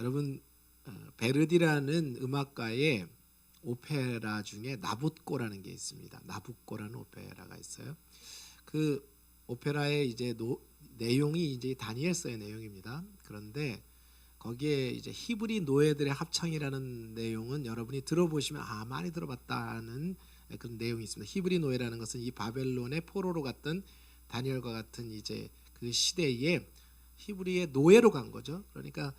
여러분 베르디라는 음악가의 오페라 중에 나부코라는 게 있습니다. 나부코라는 오페라가 있어요. 그 오페라의 이제 내용이 이제 다니엘서의 내용입니다. 그런데 거기에 이제 히브리 노예들의 합창이라는 내용은 여러분이 들어보시면 많이 들어봤다는 그런 내용이 있습니다. 히브리 노예라는 것은 이 바벨론의 포로로 갔던 다니엘과 같은 이제 그 시대에 히브리의 노예로 간 거죠. 그러니까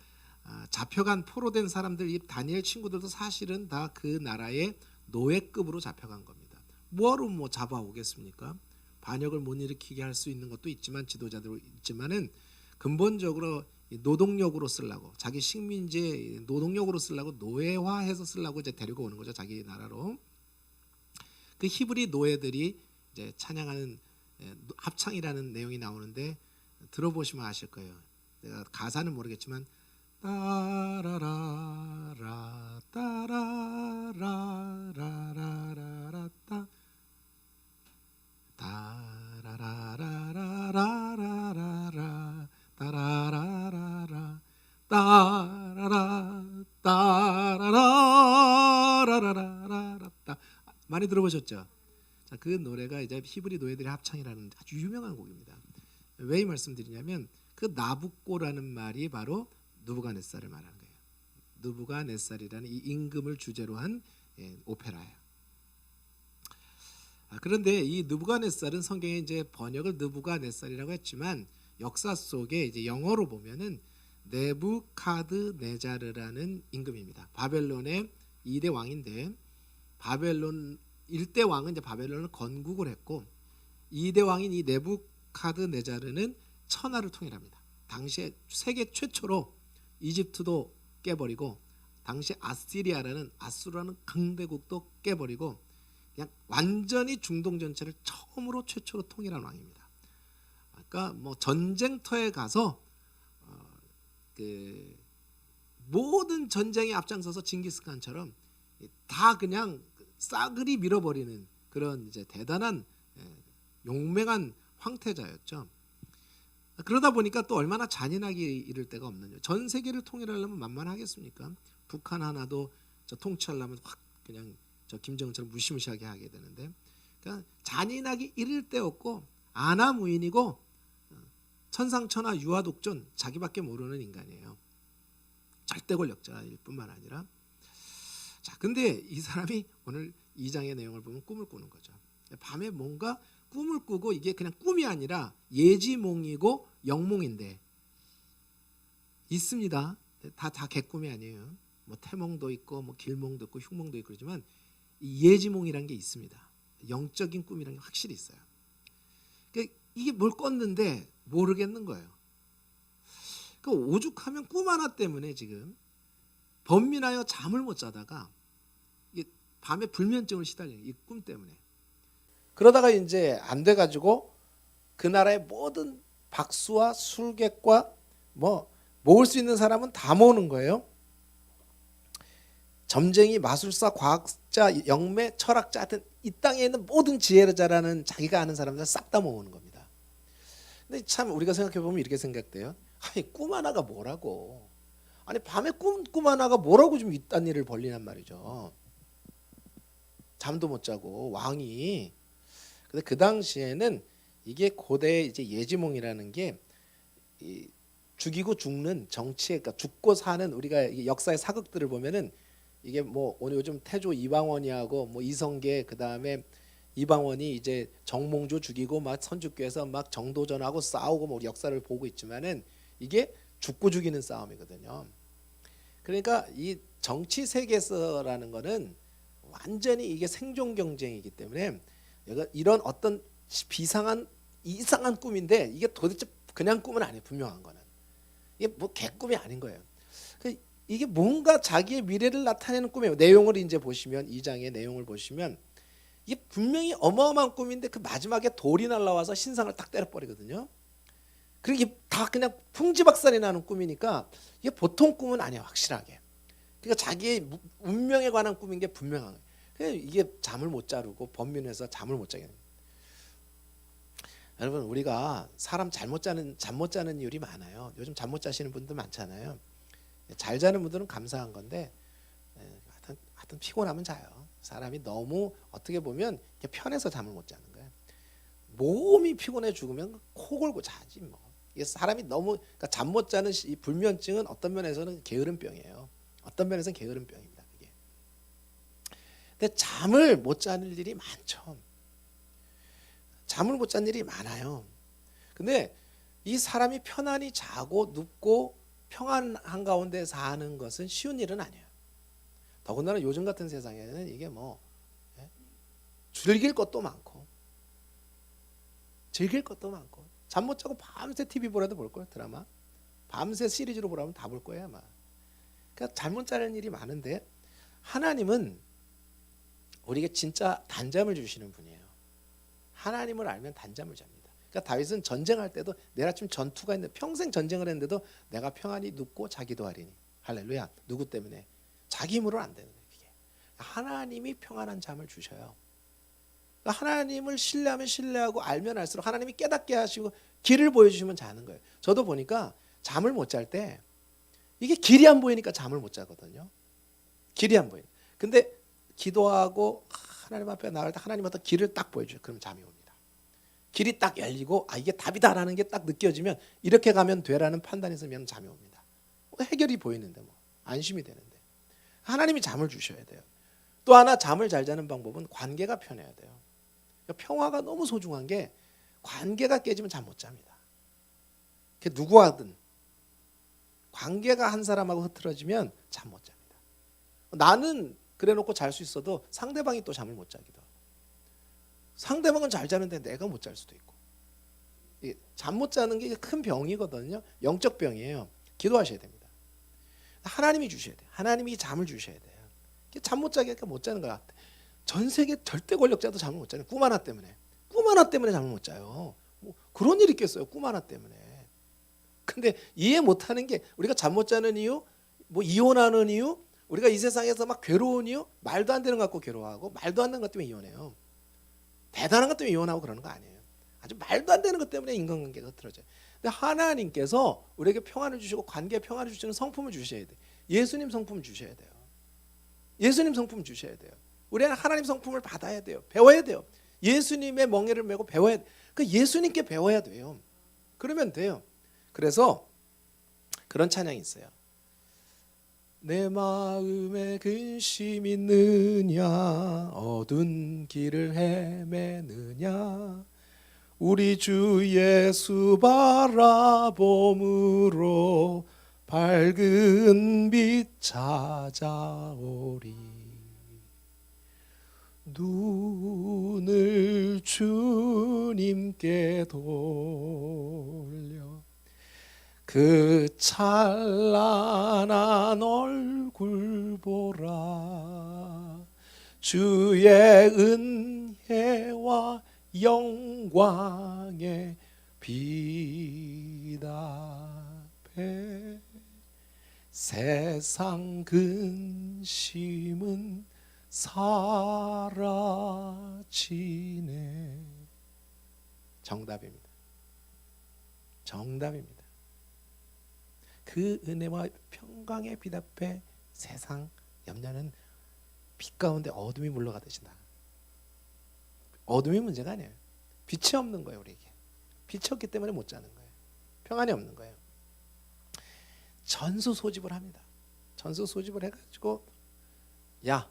잡혀간 포로된 사람들, 이 다니엘 친구들도 사실은 다 그 나라의 노예급으로 잡혀간 겁니다. 뭐하러 잡아오겠습니까? 반역을 못 일으키게 할 수 있는 것도 있지만 지도자들 있지만은 근본적으로 노동력으로 쓰려고, 자기 식민지의 노동력으로 쓰려고, 노예화해서 쓰려고 이제 데리고 오는 거죠, 자기 나라로. 그 히브리 노예들이 이제 찬양하는 합창이라는 내용이 나오는데 들어보시면 아실 거예요. 내가 가사는 모르겠지만 따라라라 따라라라라라따 따라라라라라라 따라라라라 따라라 따라라라라라따 많이 들어보셨죠? 자, 그 노래가 이제 히브리 노예들의 합창이라는 아주 유명한 곡입니다. 왜 이 말씀드리냐면 그 나부코라는 말이 바로 느부갓네살을 말하는 거예요. 느부갓네살이라는 이 임금을 주제로 한 오페라예요. 그런데 이 느부갓네살은 성경에 이제 번역을 느부갓네살이라고 했지만 역사 속에 이제 영어로 보면은 네부카드네자르라는 임금입니다. 바벨론의 2대 왕인데 바벨론 1대 왕은 이제 바벨론을 건국을 했고 2대 왕인 이 네부카드네자르는 천하를 통일합니다. 당시에 세계 최초로 이집트도 깨버리고 당시 아시리아라는 아수르라는 강대국도 깨버리고 그냥 완전히 중동 전체를 처음으로 최초로 통일한 왕입니다. 그러니까 전쟁터에 가서 그 모든 전쟁에 앞장서서 징기스칸처럼 다 그냥 싸그리 밀어버리는 그런 이제 대단한 용맹한 황태자였죠. 그러다 보니까 또 얼마나 잔인하게 이를 데가 없느냐. 전 세계를 통일하려면 만만하겠습니까? 북한 하나도 통치하려면 확 그냥 김정은처럼 무시무시하게 하게 되는데, 그러니까 잔인하게 이를 데 없고 아나무인이고 천상천하 유아독존 자기밖에 모르는 인간이에요. 절대 권력자일 뿐만 아니라. 자, 근데 이 사람이 오늘 2장의 내용을 보면 꿈을 꾸는 거죠. 밤에 뭔가 꿈을 꾸고 이게 그냥 꿈이 아니라 예지몽이고 영몽인데 있습니다. 다 개꿈이 아니에요. 태몽도 있고 길몽도 있고 흉몽도 있고 그러지만 이 예지몽이라는 게 있습니다. 영적인 꿈이라는 게 확실히 있어요. 그러니까 이게 뭘 꿨는데 모르겠는 거예요. 그러니까 오죽하면 꿈 하나 때문에 지금 번민하여 잠을 못 자다가 이게 밤에 불면증을 시달리는 이 꿈 때문에. 그러다가 이제 안 돼가지고 그 나라의 모든 박수와 술객과 모을 수 있는 사람은 다 모으는 거예요. 점쟁이, 마술사, 과학자, 영매, 철학자, 하여튼 이 땅에 있는 모든 지혜자라는 자기가 아는 사람들 싹 다 모으는 겁니다. 근데 참 우리가 생각해 보면 이렇게 생각돼요. 아니 꿈 하나가 뭐라고? 아니 밤에 꿈 하나가 뭐라고 좀 이딴 일을 벌리냔 말이죠. 잠도 못 자고 왕이. 근데 그 당시에는 이게 고대의 이제 예지몽이라는 게 죽이고 죽는 정치에, 그러니까 죽고 사는 우리가 역사의 사극들을 보면은 이게 오늘 요즘 태조 이방원이하고 이성계 그다음에 이방원이 이제 정몽주 죽이고 막 선주교에서 막 정도전하고 싸우고 우리 역사를 보고 있지만은 이게 죽고 죽이는 싸움이거든요. 그러니까 이 정치 세계에서라는 거는 완전히 이게 생존 경쟁이기 때문에 이런 어떤 비상한 이상한 꿈인데 이게 도대체 그냥 꿈은 아니에요. 분명한 거는 이게 개꿈이 아닌 거예요. 이게 뭔가 자기의 미래를 나타내는 꿈이에요. 내용을 이제 보시면 2장의 내용을 보시면 이게 분명히 어마어마한 꿈인데 그 마지막에 돌이 날라와서 신상을 딱 때려버리거든요. 그리고 이게 다 그냥 풍지박산이 나는 꿈이니까 이게 보통 꿈은 아니에요. 확실하게. 그러니까 자기의 운명에 관한 꿈인 게 분명한 거예요. 이게 잠을 못 자르고 번민해서 잠을 못 자게 됩니다. 여러분 우리가 사람 잠 못 자는 이유리 많아요. 요즘 잠 못 자시는 분들 많잖아요. 잘 자는 분들은 감사한 건데 하여튼 피곤하면 자요. 사람이 너무 어떻게 보면 편해서 잠을 못 자는 거예요. 몸이 피곤해 죽으면 코 골고 자지 뭐. 이게 사람이 너무 그러니까 잠 못 자는 이 불면증은 어떤 면에서는 게으름병이에요. 어떤 면에서는 게으름병입니다. 그게. 근데 잠을 못 자는 일이 많죠. 잠을 못 자는 일이 많아요. 근데 이 사람이 편안히 자고 눕고 평안한 가운데 사는 것은 쉬운 일은 아니에요. 더군다나 요즘 같은 세상에는 이게 뭐 즐길 것도 많고 잠 못 자고 밤새 TV 보라도 볼 거예요. 드라마 밤새 시리즈로 보라면 다 볼 거예요 아마. 그러니까 잠 못 자는 일이 많은데 하나님은 우리에게 진짜 단잠을 주시는 분이에요. 하나님을 알면 단잠을 잡니다. 그러니까 다윗은 전쟁할 때도 내일 아침 전투가 있는데 평생 전쟁을 했는데도 내가 평안히 눕고 자기도 하리니. 할렐루야. 누구 때문에? 자기 힘으로는 안 되는 거예요. 이게. 하나님이 평안한 잠을 주셔요. 그러니까 하나님을 신뢰하면 신뢰하고 알면 알수록 하나님이 깨닫게 하시고 길을 보여주시면 자는 거예요. 저도 보니까 잠을 못 잘 때 이게 길이 안 보이니까 잠을 못 자거든요. 길이 안 보여요. 근데 기도하고 하나님 앞에 나갈 때 하나님 어떤 길을 딱 보여줘요. 그럼 잠이 옵니다. 길이 딱 열리고 이게 답이다라는 게 딱 느껴지면 이렇게 가면 돼라는 판단이 있으면 잠이 옵니다. 해결이 보이는데 뭐 안심이 되는데 하나님이 잠을 주셔야 돼요. 또 하나 잠을 잘 자는 방법은 관계가 편해야 돼요. 평화가 너무 소중한 게 관계가 깨지면 잠 못 잡니다. 누구하든 관계가 한 사람하고 흐트러지면 잠 못 잡니다. 나는 그래놓고 잘 수 있어도 상대방이 또 잠을 못 자기도 하고 상대방은 잘 자는데 내가 못 잘 수도 있고 잠 못 자는 게 큰 병이거든요. 영적 병이에요. 기도하셔야 됩니다. 하나님이 주셔야 돼요. 하나님이 잠을 주셔야 돼요. 잠 못 자게 하니까 못 자는 것 같아. 전 세계 절대 권력자도 잠을 못 자요. 꿈 하나 때문에 잠을 못 자요. 뭐 그런 일이 있겠어요. 꿈 하나 때문에. 근데 이해 못하는 게 우리가 잠 못 자는 이유, 뭐 이혼하는 이유, 우리가 이 세상에서 막 괴로운 이유, 말도 안 되는 것 갖고 괴로워하고 말도 안 되는 것 때문에 이혼해요. 대단한 것 때문에 이혼하고 그러는 거 아니에요. 아주 말도 안 되는 것 때문에 인간관계가 흐트러져요. 근데 하나님께서 우리에게 평안을 주시고 관계에 평안을 주시는 성품을 주셔야 돼요. 예수님 성품 주셔야 돼요. 예수님 성품 주셔야 돼요. 우리는 하나님 성품을 받아야 돼요. 배워야 돼요. 예수님의 멍에를 메고 배워야 돼요. 그 예수님께 배워야 돼요. 그러면 돼요. 그래서 그런 찬양이 있어요. 내 마음에 근심 있느냐 어두운 길을 헤매느냐 우리 주 예수 바라봄으로 밝은 빛 찾아오리 눈을 주님께 돌려 그 찬란한 얼굴 보라 주의 은혜와 영광의 빛 앞에 세상 근심은 사라지네. 정답입니다. 정답입니다. 그 은혜와 평강의 빛 앞에 세상 염려는 빛 가운데 어둠이 물러가듯이다. 어둠이 문제가 아니에요. 빛이 없는 거예요. 우리에게 빛이 없기 때문에 못 자는 거예요. 평안이 없는 거예요. 전수 소집을 합니다. 전수 소집을 해가지고 야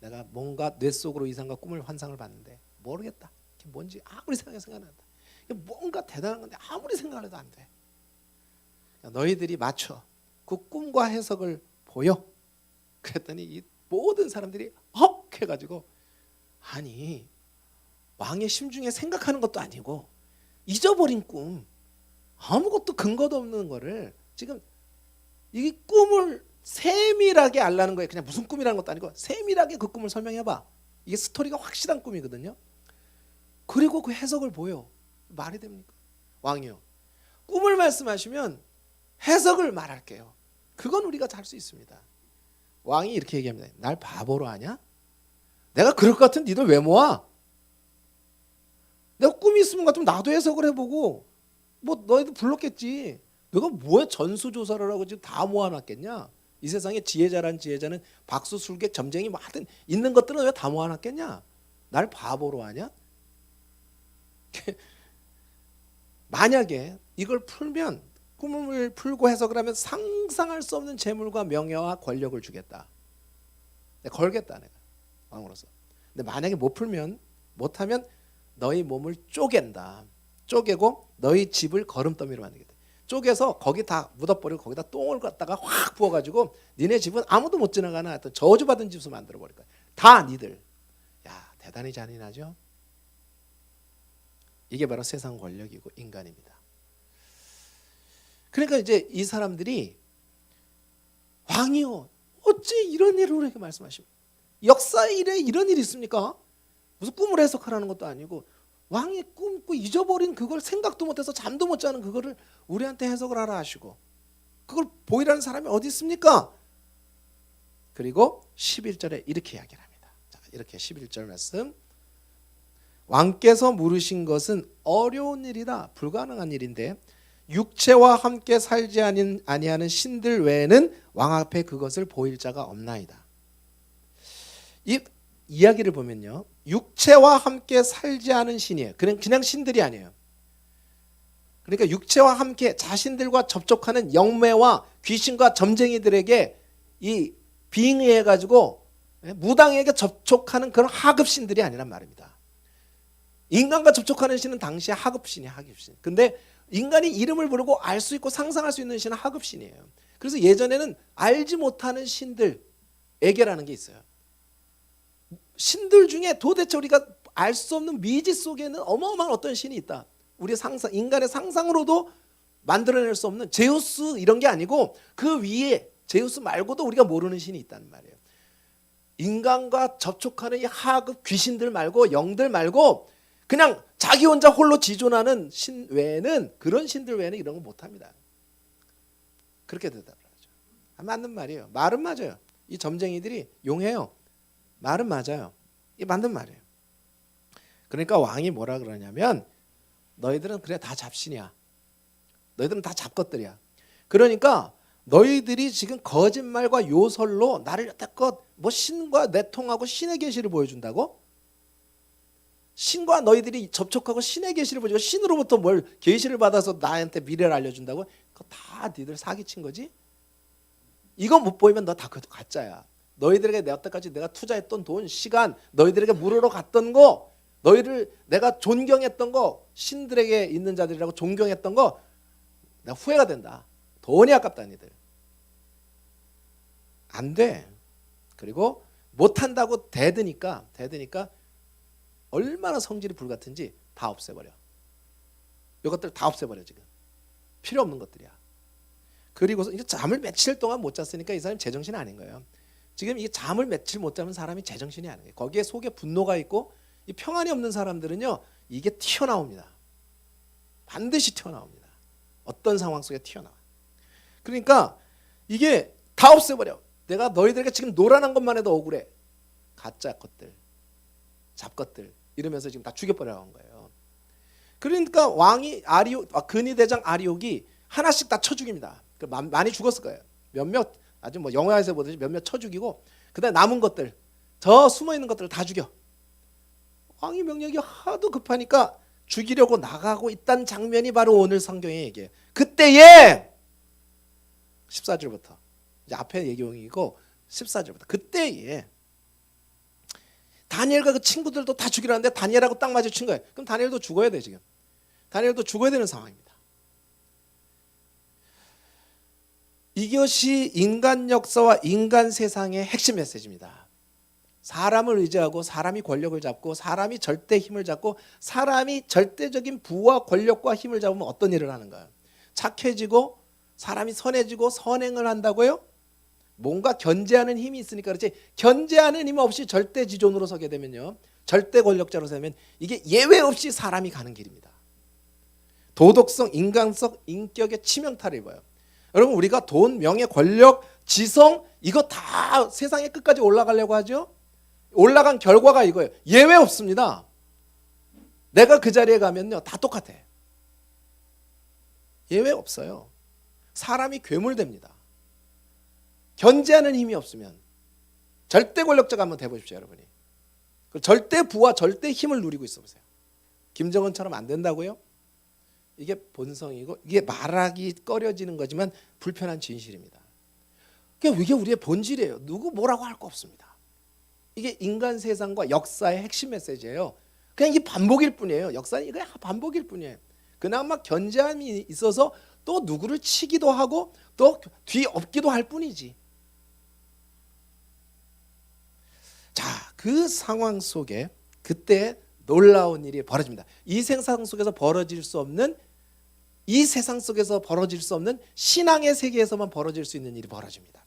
내가 뭔가 뇌 속으로 이상과 꿈을 환상을 봤는데 모르겠다. 이게 뭔지 아무리 생각난다. 뭔가 대단한 건데 아무리 생각해도 안 돼. 너희들이 맞춰 그 꿈과 해석을 보여. 그랬더니 이 모든 사람들이 헉 해가지고 아니 왕의 심중에 생각하는 것도 아니고 잊어버린 꿈 아무것도 근거도 없는 거를 지금 이 꿈을 세밀하게 알라는 거예요. 그냥 무슨 꿈이라는 것도 아니고 세밀하게 그 꿈을 설명해봐. 이게 스토리가 확실한 꿈이거든요. 그리고 그 해석을 보여. 말이 됩니까? 왕이요. 꿈을 말씀하시면 해석을 말할게요. 그건 우리가 잘 수 있습니다. 왕이 이렇게 얘기합니다. 날 바보로 아냐? 내가 그럴 것 같은 니들 왜 모아? 내가 꿈이 있으면 같으면 나도 해석을 해보고 뭐 너희도 불렀겠지. 내가 뭐에 전수조사를 하고 지금 다 모아놨겠냐? 이 세상에 지혜자란 지혜자는 박수, 술객, 점쟁이 뭐 하여튼 있는 것들은 왜 다 모아놨겠냐? 날 바보로 하냐? 만약에 이걸 풀면, 꿈을 풀고 해석을 하면 상상할 수 없는 재물과 명예와 권력을 주겠다. 내가 걸겠다, 내가 왕으로서. 근데 만약에 못 풀면, 못하면 너희 몸을 쪼갠다. 쪼개고 너희 집을 거름더미로 만들겠다. 쪼개서 거기 다 묻어버리고 거기다 똥을 갖다가 확 부어가지고 니네 집은 아무도 못 지나가는 하여튼 저주받은 집으로 만들어버릴 거야. 다 니들. 야, 대단히 잔인하죠. 이게 바로 세상 권력이고 인간입니다. 그러니까 이제 이 사람들이 왕이요, 어찌 이런 일을 우리에게 말씀하십니까? 역사의 일에 이런 일이 있습니까? 무슨 꿈을 해석하라는 것도 아니고 왕이 꿈꾸 잊어버린 그걸 생각도 못해서 잠도 못 자는 그거를 우리한테 해석을 하라 하시고 그걸 보이라는 사람이 어디 있습니까? 그리고 11절에 이렇게 이야기를 합니다. 자, 이렇게 11절 말씀. 왕께서 물으신 것은 어려운 일이다. 불가능한 일인데 육체와 함께 살지 아니하는 신들 외에는 왕 앞에 그것을 보일 자가 없나이다. 이 이야기를 보면요, 육체와 함께 살지 않은 신이에요. 그냥 신들이 아니에요. 그러니까 육체와 함께 자신들과 접촉하는 영매와 귀신과 점쟁이들에게 이 빙의해 가지고 무당에게 접촉하는 그런 하급신들이 아니란 말입니다. 인간과 접촉하는 신은 당시에 하급신이에요. 하급신. 근데 인간이 이름을 부르고 알 수 있고 상상할 수 있는 신은 하급신이에요. 그래서 예전에는 알지 못하는 신들에게라는 게 있어요. 신들 중에 도대체 우리가 알 수 없는 미지 속에는 어마어마한 어떤 신이 있다. 우리 상상, 인간의 상상으로도 만들어낼 수 없는 제우스 이런 게 아니고 그 위에 제우스 말고도 우리가 모르는 신이 있다는 말이에요. 인간과 접촉하는 이 하급 귀신들 말고 영들 말고 그냥 자기 혼자 홀로 지존하는 신 외에는, 그런 신들 외에는 이런 거 못합니다. 그렇게 대답을 하죠. 맞는 말이에요. 말은 맞아요. 이 점쟁이들이 용해요. 말은 맞아요. 이게 맞는 말이에요. 그러니까 왕이 뭐라 그러냐면 너희들은 그래 다 잡신이야. 너희들은 다 잡것들이야. 그러니까 너희들이 지금 거짓말과 요설로 나를 여태껏 뭐 신과 내통하고 신의 계시를 보여준다고? 신과 너희들이 접촉하고 신의 계시를 보여주고 신으로부터 뭘 계시를 받아서 나한테 미래를 알려준다고? 그거 다 니들 사기친 거지? 이거 못 보이면 너 다 가짜야. 너희들에게 여태까지 내가 투자했던 돈, 시간, 너희들에게 물으러 갔던 거, 너희를 내가 존경했던 거, 신들에게 있는 자들이라고 존경했던 거 내가 후회가 된다. 돈이 아깝다 니들. 안 돼. 그리고 못한다고 대드니까 얼마나 성질이 불같은지 다 없애버려. 이것들 다 없애버려. 지금 필요 없는 것들이야. 그리고서 이제 잠을 며칠 동안 못 잤으니까 이 사람이 제정신이 아닌 거예요. 지금 이 잠을 며칠 못 자면 사람이 제정신이 아닌 거예요. 거기에 속에 분노가 있고 이 평안이 없는 사람들은요, 이게 튀어나옵니다. 반드시 튀어나옵니다. 어떤 상황 속에 튀어나와. 그러니까 이게 다 없애버려. 내가 너희들에게 지금 노란한 것만 해도 억울해. 가짜 것들, 잡것들 이러면서 지금 다 죽여버려간 거예요. 그러니까 왕이 근위 대장 아리옥이 하나씩 다 쳐 죽입니다. 많이 죽었을 거예요. 몇몇 아주 뭐 영화에서 보듯이 몇몇 쳐 죽이고 그다음에 남은 것들, 저 숨어 있는 것들을 다 죽여. 왕이 명령이 하도 급하니까 죽이려고 나가고 있다는 장면이 바로 오늘 성경의 얘기예요. 그때에 14절부터 이제 앞에 얘기이고 14절부터 그때에 다니엘과 그 친구들도 다 죽이라는데 다니엘하고 딱 마주친 거예요. 그럼 다니엘도 죽어야 돼. 지금 다니엘도 죽어야 되는 상황입니다. 이것이 인간 역사와 인간 세상의 핵심 메시지입니다. 사람을 의지하고 사람이 권력을 잡고 사람이 절대 힘을 잡고 사람이 절대적인 부와 권력과 힘을 잡으면 어떤 일을 하는가요? 착해지고 사람이 선해지고 선행을 한다고요? 뭔가 견제하는 힘이 있으니까 그렇지, 견제하는 힘 없이 절대 지존으로 서게 되면요, 절대 권력자로 서면 이게 예외 없이 사람이 가는 길입니다. 도덕성, 인간성, 인격의 치명타를 입어요. 여러분, 우리가 돈, 명예, 권력, 지성 이거 다 세상의 끝까지 올라가려고 하죠. 올라간 결과가 이거예요. 예외 없습니다. 내가 그 자리에 가면요 다 똑같아. 예외 없어요. 사람이 괴물됩니다. 견제하는 힘이 없으면 절대 권력자가 한번 돼보십시오, 여러분이. 절대 부와 절대 힘을 누리고 있어 보세요. 김정은처럼 안 된다고요? 이게 본성이고 이게 말하기 꺼려지는 거지만 불편한 진실입니다. 이게 우리의 본질이에요. 누구 뭐라고 할 거 없습니다. 이게 인간 세상과 역사의 핵심 메시지예요. 그냥 이게 반복일 뿐이에요. 역사는 이게 반복일 뿐이에요. 그나마 견제함이 있어서 또 누구를 치기도 하고 또 뒤엎기도 할 뿐이지. 자, 그 상황 속에 그때 놀라운 일이 벌어집니다. 이 세상 속에서 벌어질 수 없는, 이 세상 속에서 벌어질 수 없는 신앙의 세계에서만 벌어질 수 있는 일이 벌어집니다.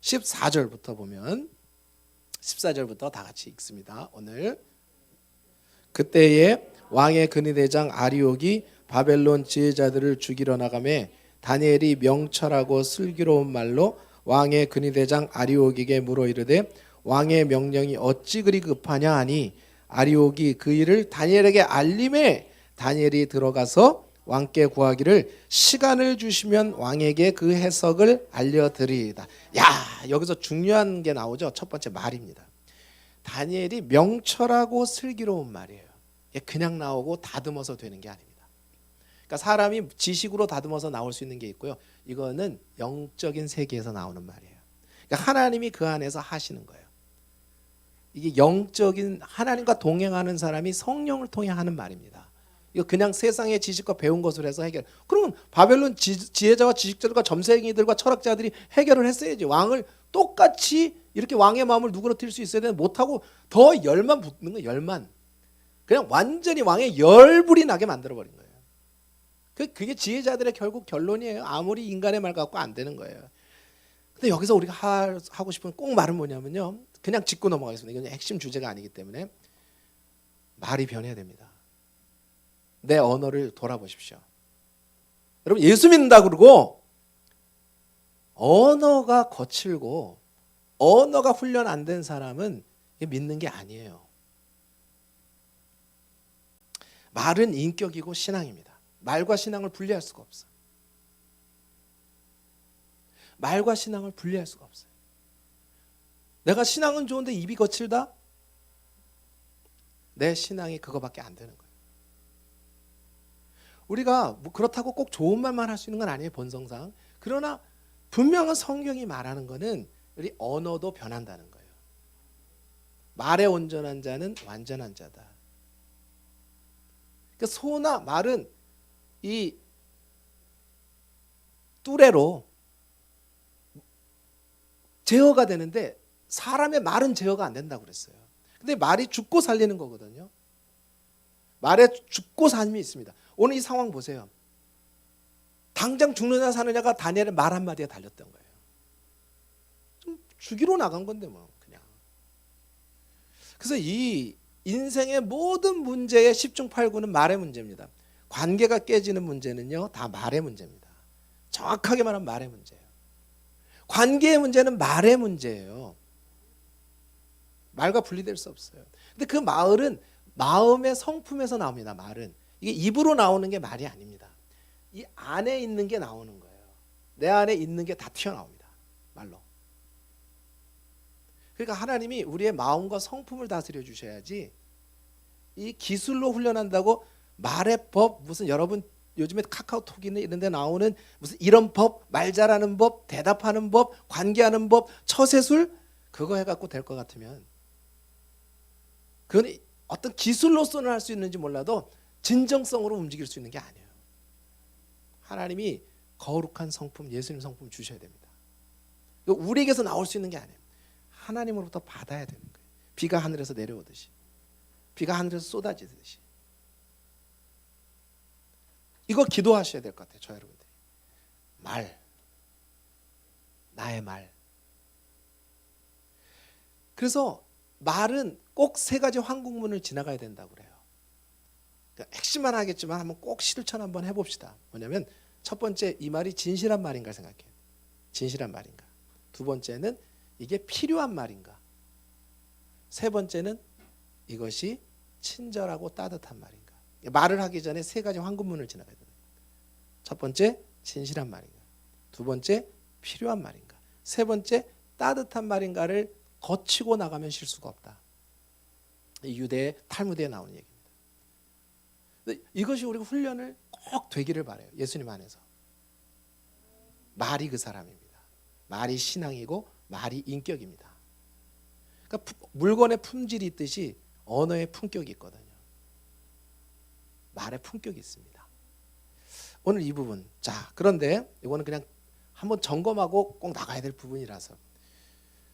14절부터 보면 14절부터 다 같이 읽습니다. 오늘 그때에 왕의 근위대장 아리옥이 바벨론 지혜자들을 죽이러 나가매 다니엘이 명철하고 슬기로운 말로 왕의 근위대장 아리옥에게 물어 이르되 왕의 명령이 어찌 그리 급하냐 하니 아리옥이 그 일을 다니엘에게 알림에 다니엘이 들어가서 왕께 구하기를 시간을 주시면 왕에게 그 해석을 알려드리이다. 야, 여기서 중요한 게 나오죠. 첫 번째 말입니다. 다니엘이 명철하고 슬기로운 말이에요. 그냥 나오고 다듬어서 되는 게 아닙니다. 그러니까 사람이 지식으로 다듬어서 나올 수 있는 게 있고요. 이거는 영적인 세계에서 나오는 말이에요. 그러니까 하나님이 그 안에서 하시는 거예요. 이게 영적인 하나님과 동행하는 사람이 성령을 통해 하는 말입니다. 이거 그냥 세상의 지식과 배운 것으로 해서 해결. 그러면 바벨론 지혜자와 지식자들과 점생이들과 철학자들이 해결을 했어야지. 왕을 똑같이 이렇게 왕의 마음을 누그러뜨릴 수 있어야 되는데 못하고 더 열만 붙는 거예요. 열만. 그냥 완전히 왕의 열불이 나게 만들어버린 거예요. 그게 지혜자들의 결국 결론이에요. 아무리 인간의 말 갖고 안 되는 거예요. 근데 여기서 우리가 하고 싶은 꼭 말은 뭐냐면요. 그냥 짚고 넘어가겠습니다. 이건 핵심 주제가 아니기 때문에 말이 변해야 됩니다. 내 언어를 돌아보십시오. 여러분 예수 믿는다 그러고 언어가 거칠고 언어가 훈련 안 된 사람은 믿는 게 아니에요. 말은 인격이고 신앙입니다. 말과 신앙을 분리할 수가 없어요. 말과 신앙을 분리할 수가 없어요. 내가 신앙은 좋은데 입이 거칠다? 내 신앙이 그거밖에 안 되는 거예요. 우리가 뭐 그렇다고 꼭 좋은 말만 할 수 있는 건 아니에요. 본성상. 그러나 분명한 성경이 말하는 거는 우리 언어도 변한다는 거예요. 말에 온전한 자는 완전한 자다. 그러니까 소나 말은 이 뚜레로 제어가 되는데 사람의 말은 제어가 안 된다고 그랬어요. 근데 말이 죽고 살리는 거거든요. 말에 죽고 삶이 있습니다. 오늘 이 상황 보세요. 당장 죽느냐 사느냐가 다니엘의 말 한마디에 달렸던 거예요. 좀 죽이러 나간 건데 뭐 그냥. 그래서 이 인생의 모든 문제의 10중 8구는 말의 문제입니다. 관계가 깨지는 문제는요 다 말의 문제입니다. 정확하게 말하면 말의 문제예요. 관계의 문제는 말의 문제예요. 말과 분리될 수 없어요. 근데 그 말은 마음의 성품에서 나옵니다. 말은 이게 입으로 나오는 게 말이 아닙니다. 이 안에 있는 게 나오는 거예요. 내 안에 있는 게 다 튀어나옵니다. 말로. 그러니까 하나님이 우리의 마음과 성품을 다스려 주셔야지 이 기술로 훈련한다고 말의 법 무슨 여러분 요즘에 카카오톡이나 이런 데 나오는 무슨 이런 법, 말 잘하는 법, 대답하는 법, 관계하는 법, 처세술 그거 해갖고 될 것 같으면 그건 어떤 기술로서는 할 수 있는지 몰라도 진정성으로 움직일 수 있는 게 아니에요. 하나님이 거룩한 성품, 예수님 성품 주셔야 됩니다. 우리에게서 나올 수 있는 게 아니에요. 하나님으로부터 받아야 되는 거예요. 비가 하늘에서 내려오듯이, 비가 하늘에서 쏟아지듯이. 이거 기도하셔야 될 것 같아요. 저 여러분들이. 말, 나의 말. 그래서 말은 꼭 세 가지 황국문을 지나가야 된다고 그래요. 그러니까 핵심만 하겠지만 한번 꼭 실천 한번 해봅시다. 뭐냐면 첫 번째 이 말이 진실한 말인가 생각해요. 진실한 말인가. 두 번째는 이게 필요한 말인가. 세 번째는 이것이 친절하고 따뜻한 말인가. 말을 하기 전에 세 가지 황금문을 지나가야 돼요. 첫 번째 진실한 말인가. 두 번째 필요한 말인가. 세 번째 따뜻한 말인가를 거치고 나가면 쉴 수가 없다. 이 유대 탈무드에 나오는 얘기입니다. 이것이 우리가 훈련을 꼭 되기를 바라요. 예수님 안에서. 말이 그 사람입니다. 말이 신앙이고 말이 인격입니다. 그러니까 물건의 품질이 있듯이 언어의 품격이 있거든요. 말의 품격이 있습니다. 오늘 이 부분. 자, 그런데 이거는 그냥 한번 점검하고 꼭 나가야 될 부분이라서.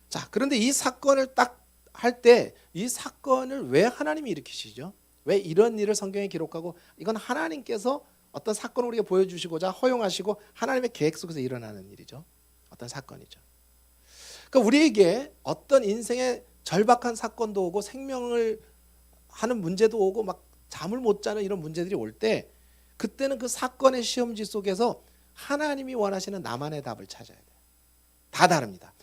자, 그런데 이 사건을 딱 할 때 이 사건을 왜 하나님이 일으키시죠? 왜 이런 일을 성경에 기록하고 이건 하나님께서 어떤 사건을 우리가 보여주시고자 허용하시고 하나님의 계획 속에서 일어나는 일이죠. 어떤 사건이죠. 그러니까 우리에게 어떤 인생의 절박한 사건도 오고 생명을 하는 문제도 오고 막 잠을 못 자는 이런 문제들이 올 때 그때는 그 사건의 시험지 속에서 하나님이 원하시는 나만의 답을 찾아야 돼요. 다 다릅니다.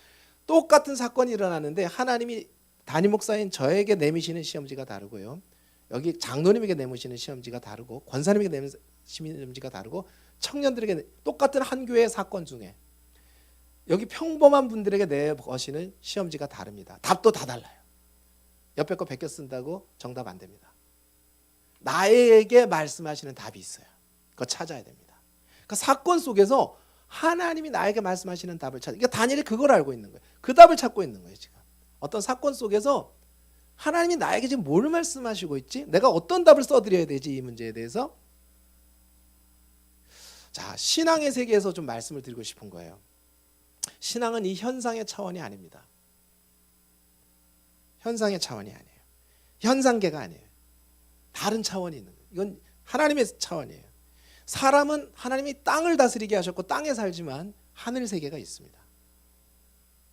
똑같은 사건이 일어나는데 하나님이 담임 목사인 저에게 내미시는 시험지가 다르고요. 여기 장로님에게 내미시는 시험지가 다르고 권사님에게 내미시는 시험지가 다르고 청년들에게 똑같은 한 교회의 사건 중에 여기 평범한 분들에게 내거시는 시험지가 다릅니다. 답도 다 달라요. 옆에 거 베껴 쓴다고 정답 안 됩니다. 나에게 말씀하시는 답이 있어요. 그거 찾아야 됩니다. 그러니까 사건 속에서 하나님이 나에게 말씀하시는 답을 찾아. 그러니까 다니엘이 그걸 알고 있는 거예요. 그 답을 찾고 있는 거예요. 지금 어떤 사건 속에서 하나님이 나에게 지금 뭘 말씀하시고 있지? 내가 어떤 답을 써드려야 되지? 이 문제에 대해서. 자, 신앙의 세계에서 좀 말씀을 드리고 싶은 거예요. 신앙은 이 현상의 차원이 아닙니다. 현상의 차원이 아니에요. 현상계가 아니에요. 다른 차원이 있는 거예요. 이건 하나님의 차원이에요. 사람은 하나님이 땅을 다스리게 하셨고 땅에 살지만 하늘 세계가 있습니다.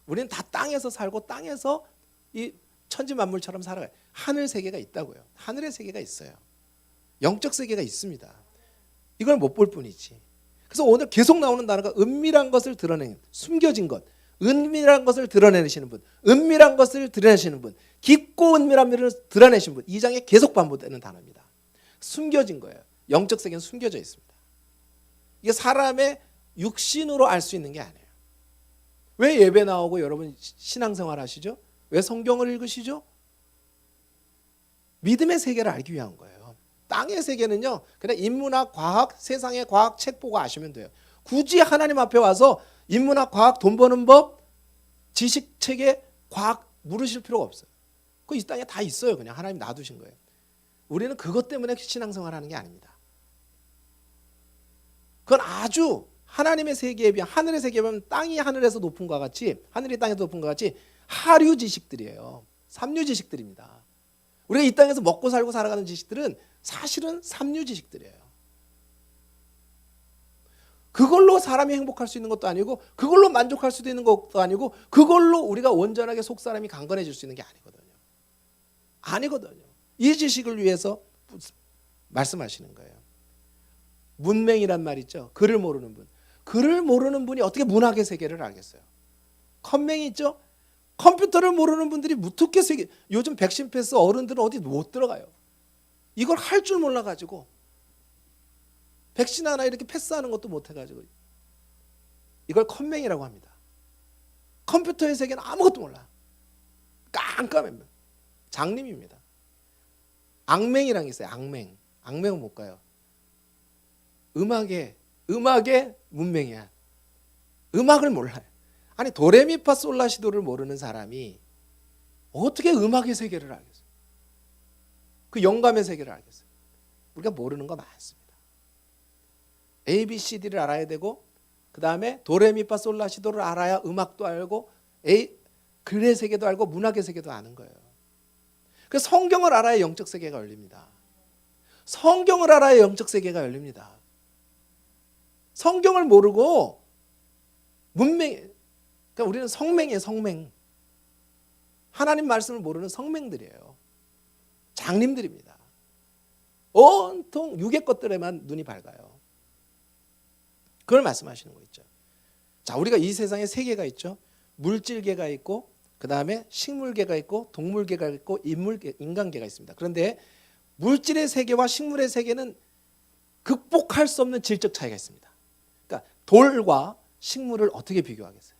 우리는 다 땅에서 살고 땅에서 이 천지 만물처럼 살아가요. 하늘 세계가 있다고요. 하늘의 세계가 있어요. 영적 세계가 있습니다. 이걸 못 볼 뿐이지. 그래서 오늘 계속 나오는 단어가 은밀한 것을 드러내는, 숨겨진 것, 은밀한 것을 드러내시는 분, 은밀한 것을 드러내시는 분, 깊고 은밀한 것을 드러내시는 분. 이 장에 계속 반복되는 단어입니다. 숨겨진 거예요. 영적 세계는 숨겨져 있습니다. 이게 사람의 육신으로 알 수 있는 게 아니에요. 왜 예배 나오고 여러분 신앙생활 하시죠? 왜 성경을 읽으시죠? 믿음의 세계를 알기 위한 거예요. 땅의 세계는요, 그냥 인문학, 과학, 세상의 과학 책 보고 아시면 돼요. 굳이 하나님 앞에 와서 인문학, 과학, 돈 버는 법, 지식 책에 과학 물으실 필요가 없어요. 그거 이 땅에 다 있어요. 그냥 하나님 놔두신 거예요. 우리는 그것 때문에 신앙생활 하는 게 아닙니다. 그건 아주 하나님의 세계에 비하면, 하늘의 세계에 비하면 땅이 하늘에서 높은 것과 같이, 하늘이 땅에서 높은 것과 같이 하류 지식들이에요. 삼류 지식들입니다. 우리가 이 땅에서 먹고 살고 살아가는 지식들은 사실은 삼류 지식들이에요. 그걸로 사람이 행복할 수 있는 것도 아니고, 그걸로 만족할 수도 있는 것도 아니고, 그걸로 우리가 온전하게 속 사람이 강건해질 수 있는 게 아니거든요. 아니거든요. 이 지식을 위해서 말씀하시는 거예요. 문맹이란 말 있죠. 글을 모르는 분. 글을 모르는 분이 어떻게 문학의 세계를 알겠어요? 컴맹이 있죠. 컴퓨터를 모르는 분들이 무뚝게 세계. 요즘 백신 패스 어른들은 어디 못 들어가요. 이걸 할 줄 몰라가지고 백신 하나 이렇게 패스하는 것도 못해가지고 이걸 컴맹이라고 합니다. 컴퓨터의 세계는 아무것도 몰라. 깜깜합니다. 장님입니다. 악맹이란 게 있어요. 악맹. 악맹은 뭘까요? 음악의 문맹이야. 음악을 몰라요. 아니 도레미파 솔라시도를 모르는 사람이 어떻게 음악의 세계를 알겠어요? 그 영감의 세계를 알겠어요? 우리가 모르는 거 많습니다. ABCD를 알아야 되고 그 다음에 도레미파 솔라시도를 알아야 음악도 알고 글의 세계도 알고 문학의 세계도 아는 거예요. 그래서 성경을 알아야 영적 세계가 열립니다. 성경을 알아야 영적 세계가 열립니다. 성경을 모르고 문맹, 그러니까 우리는 성맹이에요. 성맹. 하나님 말씀을 모르는 성맹들이에요. 장님들입니다. 온통 육의 것들에만 눈이 밝아요. 그걸 말씀하시는 거 있죠. 자, 우리가 이 세상에 세 개가 있죠. 물질계가 있고, 그 다음에 식물계가 있고, 동물계가 있고, 인간계가 있습니다. 그런데 물질의 세계와 식물의 세계는 극복할 수 없는 질적 차이가 있습니다. 그러니까 돌과 식물을 어떻게 비교하겠어요?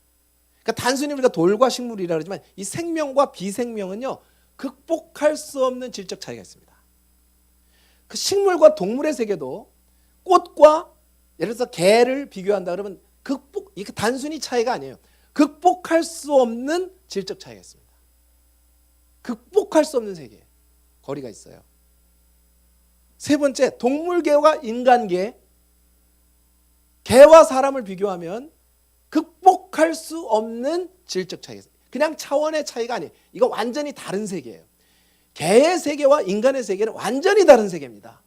그러니까 단순히 우리가 돌과 식물이라 그러지만 이 생명과 비생명은요, 극복할 수 없는 질적 차이가 있습니다. 그 식물과 동물의 세계도 꽃과 예를 들어서 개를 비교한다 그러면 이게 단순히 차이가 아니에요. 극복할 수 없는 질적 차이가 있습니다. 극복할 수 없는 세계, 거리가 있어요. 세 번째, 동물계와 인간계, 개와 사람을 비교하면 극복할 수 없는 질적 차이가 있어요. 그냥 차원의 차이가 아니에요. 이거 완전히 다른 세계예요. 개의 세계와 인간의 세계는 완전히 다른 세계입니다.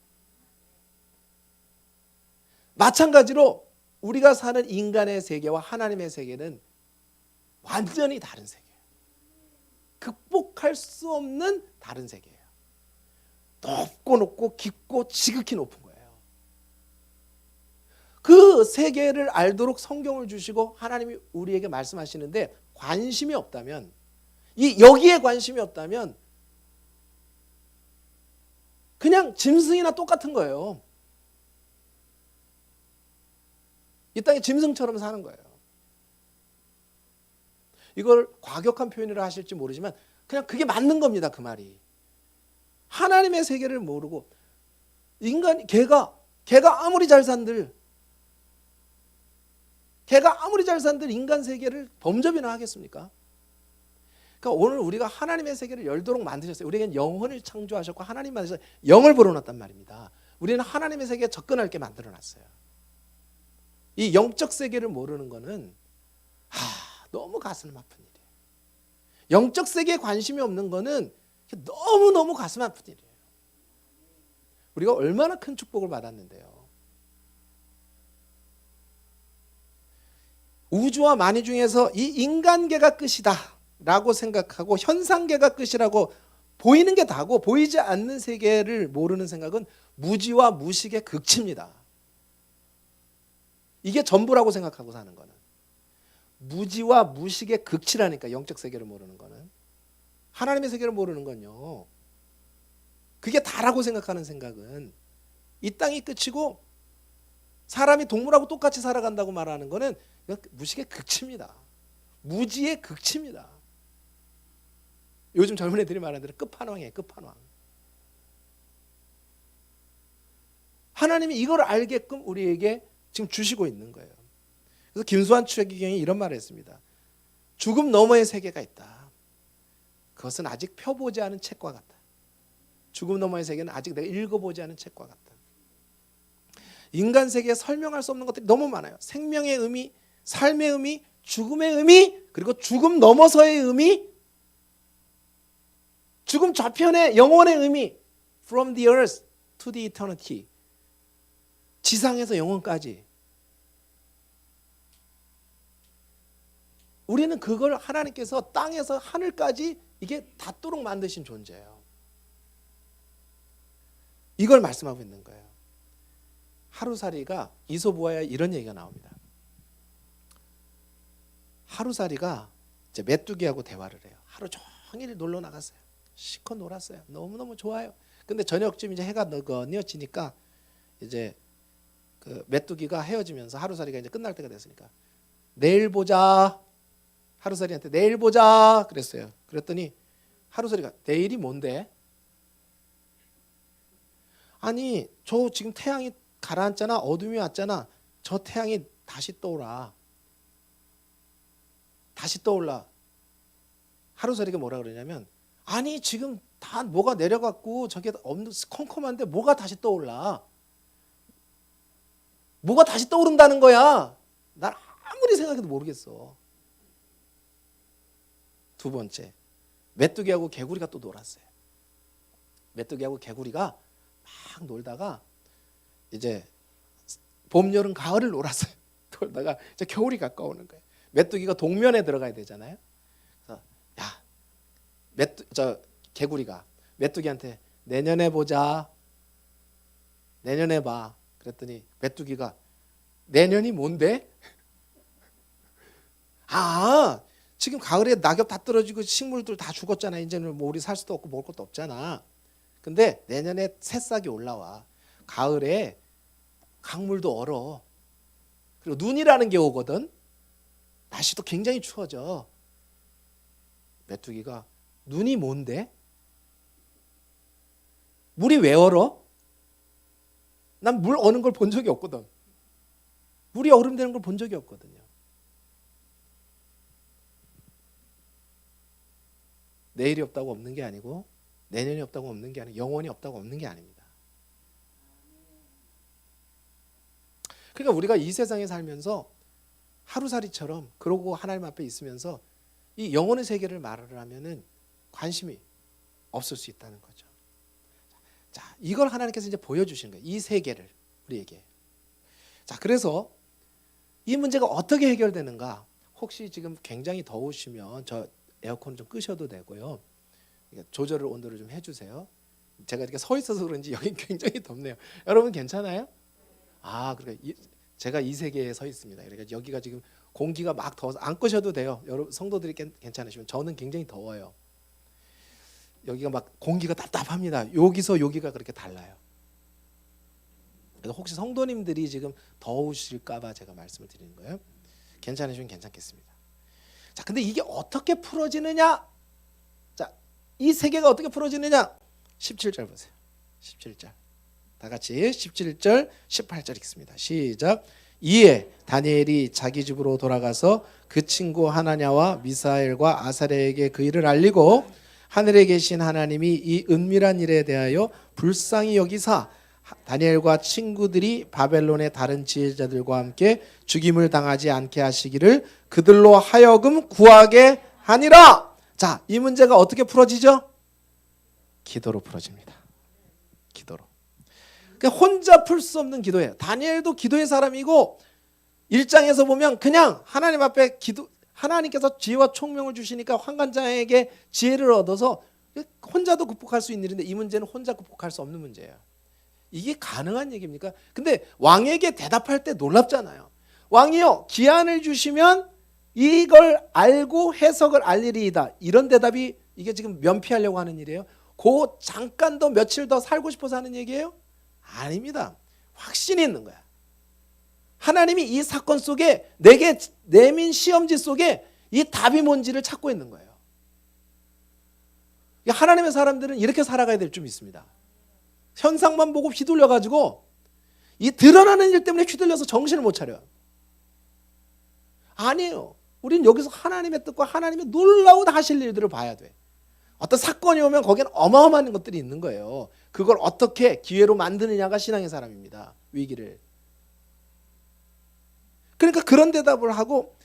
마찬가지로 우리가 사는 인간의 세계와 하나님의 세계는 완전히 다른 세계예요. 극복할 수 없는 다른 세계예요. 높고 높고 깊고 지극히 높은 거예요. 그 세계를 알도록 성경을 주시고 하나님이 우리에게 말씀하시는데 관심이 없다면, 여기에 관심이 없다면 그냥 짐승이나 똑같은 거예요. 이 땅에 짐승처럼 사는 거예요. 이걸 과격한 표현이라 하실지 모르지만 그냥 그게 맞는 겁니다. 그 말이. 하나님의 세계를 모르고 개가 아무리 잘 산들 인간 세계를 범접이나 하겠습니까? 그러니까 오늘 우리가 하나님의 세계를 열도록 만드셨어요. 우리에겐 영혼을 창조하셨고 하나님 만드셔서 영을 불어넣었단 말입니다. 우리는 하나님의 세계에 접근할 게 만들어놨어요. 이 영적 세계를 모르는 거는 너무 가슴 아픈 일이에요. 영적 세계에 관심이 없는 거는 너무너무 가슴 아픈 일이에요. 우리가 얼마나 큰 축복을 받았는데요. 우주와 만유 중에서 이 인간계가 끝이다 라고 생각하고 현상계가 끝이라고 보이는 게 다고 보이지 않는 세계를 모르는 생각은 무지와 무식의 극치입니다. 이게 전부라고 생각하고 사는 거는 무지와 무식의 극치라니까. 영적 세계를 모르는 거는. 하나님의 세계를 모르는 건요, 그게 다라고 생각하는 생각은 이 땅이 끝이고 사람이 동물하고 똑같이 살아간다고 말하는 거는 무식의 극치입니다. 무지의 극치입니다. 요즘 젊은 애들이 말하는 대로 끝판왕이에요. 끝판왕. 하나님이 이걸 알게끔 우리에게 지금 주시고 있는 거예요. 그래서 김수환 추기경이 이런 말을 했습니다. 죽음 너머의 세계가 있다. 그것은 아직 펴보지 않은 책과 같다. 죽음 너머의 세계는 아직 내가 읽어보지 않은 책과 같다. 인간 세계에 설명할 수 없는 것들이 너무 많아요. 생명의 의미, 삶의 의미, 죽음의 의미, 그리고 죽음 넘어서의 의미, 죽음 저편의 영혼의 의미, from the earth to the eternity, 지상에서 영혼까지. 우리는 그걸 하나님께서 땅에서 하늘까지 이게 닿도록 만드신 존재예요. 이걸 말씀하고 있는 거예요. 하루살이가 이솝우화에 이런 얘기가 나옵니다. 하루살이가 이제 메뚜기하고 대화를 해요. 하루 종일 놀러 나갔어요. 실컷 놀았어요. 너무너무 좋아요. 근데 저녁쯤 이제 해가 너거니어지니까 이제 그 메뚜기가 헤어지면서 하루살이가 이제 끝날 때가 됐으니까 내일 보자. 하루살이한테 내일 보자 그랬어요. 그랬더니 하루살이가 내일이 뭔데? 아니 저 지금 태양이 가라앉잖아. 어둠이 왔잖아. 저 태양이 다시 떠오라. 다시 떠올라. 하루살이가 뭐라 그러냐면 아니 지금 다 뭐가 내려갔고 저게 컴컴한데 뭐가 다시 떠올라. 뭐가 다시 떠오른다는 거야. 난 아무리 생각해도 모르겠어. 두 번째, 메뚜기하고 개구리가 또 놀았어요. 메뚜기하고 개구리가 막 놀다가 이제 봄, 여름, 가을을 놀았어요. 놀다가 이제 겨울이 가까우는 거예요. 메뚜기가 동면에 들어가야 되잖아요. 그래서 개구리가 메뚜기한테 내년에 보자. 내년에 봐. 그랬더니 메뚜기가 내년이 뭔데? 지금 가을에 낙엽 다 떨어지고 식물들 다 죽었잖아. 이제는 뭐 우리 살 수도 없고 먹을 것도 없잖아. 근데 내년에 새싹이 올라와. 가을에 강물도 얼어. 그리고 눈이라는 게 오거든. 날씨도 굉장히 추워져. 메뚜기가 눈이 뭔데? 물이 왜 얼어? 난 물 어는 걸 본 적이 없거든. 물이 얼음 되는 걸 본 적이 없거든요. 내일이 없다고 없는 게 아니고 내년이 없다고 없는 게 아니고 영원히 없다고 없는 게 아닙니다. 그러니까 우리가 이 세상에 살면서 하루살이처럼 그러고 하나님 앞에 있으면서 이 영혼의 세계를 말을 하면은 관심이 없을 수 있다는 거죠. 자, 이걸 하나님께서 이제 보여주시는 거예요. 이 세계를 우리에게. 자, 그래서 이 문제가 어떻게 해결되는가? 혹시 지금 굉장히 더우시면 저 에어컨 좀 끄셔도 되고요. 조절을 온도를 좀 해주세요. 제가 이렇게 서 있어서 그런지 여기 굉장히 덥네요. 여러분 괜찮아요? 아, 그러니까 제가 이 세계에 서 있습니다. 그러니까 여기가 지금 공기가 막 더워서 안 끄셔도 돼요. 여러분 성도들이 괜찮으시면. 저는 굉장히 더워요. 여기가 막 공기가 답답합니다. 여기서 여기가 그렇게 달라요. 그래서 혹시 성도님들이 지금 더우실까봐 제가 말씀을 드리는 거예요. 괜찮으시면 괜찮겠습니다. 자, 근데 이게 어떻게 풀어지느냐? 자, 이 세계가 어떻게 풀어지느냐? 17절 보세요. 17절. 다 같이 17절, 18절 읽습니다. 시작. 이에 다니엘이 자기 집으로 돌아가서 그 친구 하나냐와 미사엘과 아사랴에게 그 일을 알리고 하늘에 계신 하나님이 이 은밀한 일에 대하여 불쌍히 여기사 다니엘과 친구들이 바벨론의 다른 지혜자들과 함께 죽임을 당하지 않게 하시기를 그들로 하여금 구하게 하니라. 자, 이 문제가 어떻게 풀어지죠? 기도로 풀어집니다. 기도로. 그러니까 혼자 풀 수 없는 기도예요. 다니엘도 기도의 사람이고 1장에서 보면 그냥 하나님 앞에 하나님께서 지혜와 총명을 주시니까 환관장에게 지혜를 얻어서 혼자도 극복할 수 있는 일인데 이 문제는 혼자 극복할 수 없는 문제예요. 이게 가능한 얘기입니까? 근데 왕에게 대답할 때 놀랍잖아요. 왕이요, 기한을 주시면 이걸 알고 해석을 알리리이다. 이런 대답이 이게 지금 면피하려고 하는 일이에요. 그 잠깐 더 며칠 더 살고 싶어서 하는 얘기예요? 아닙니다. 확신이 있는 거야. 하나님이 이 사건 속에 내게 내민 시험지 속에 이 답이 뭔지를 찾고 있는 거예요. 하나님의 사람들은 이렇게 살아가야 될 줄 믿습니다. 현상만 보고 휘둘려가지고 이 드러나는 일 때문에 휘둘려서 정신을 못 차려요. 아니에요. 우리는 여기서 하나님의 뜻과 하나님의 놀라운 하실 일들을 봐야 돼. 어떤 사건이 오면 거기에는 어마어마한 것들이 있는 거예요. 그걸 어떻게 기회로 만드느냐가 신앙의 사람입니다. 위기를. 그러니까 그런 대답을 하고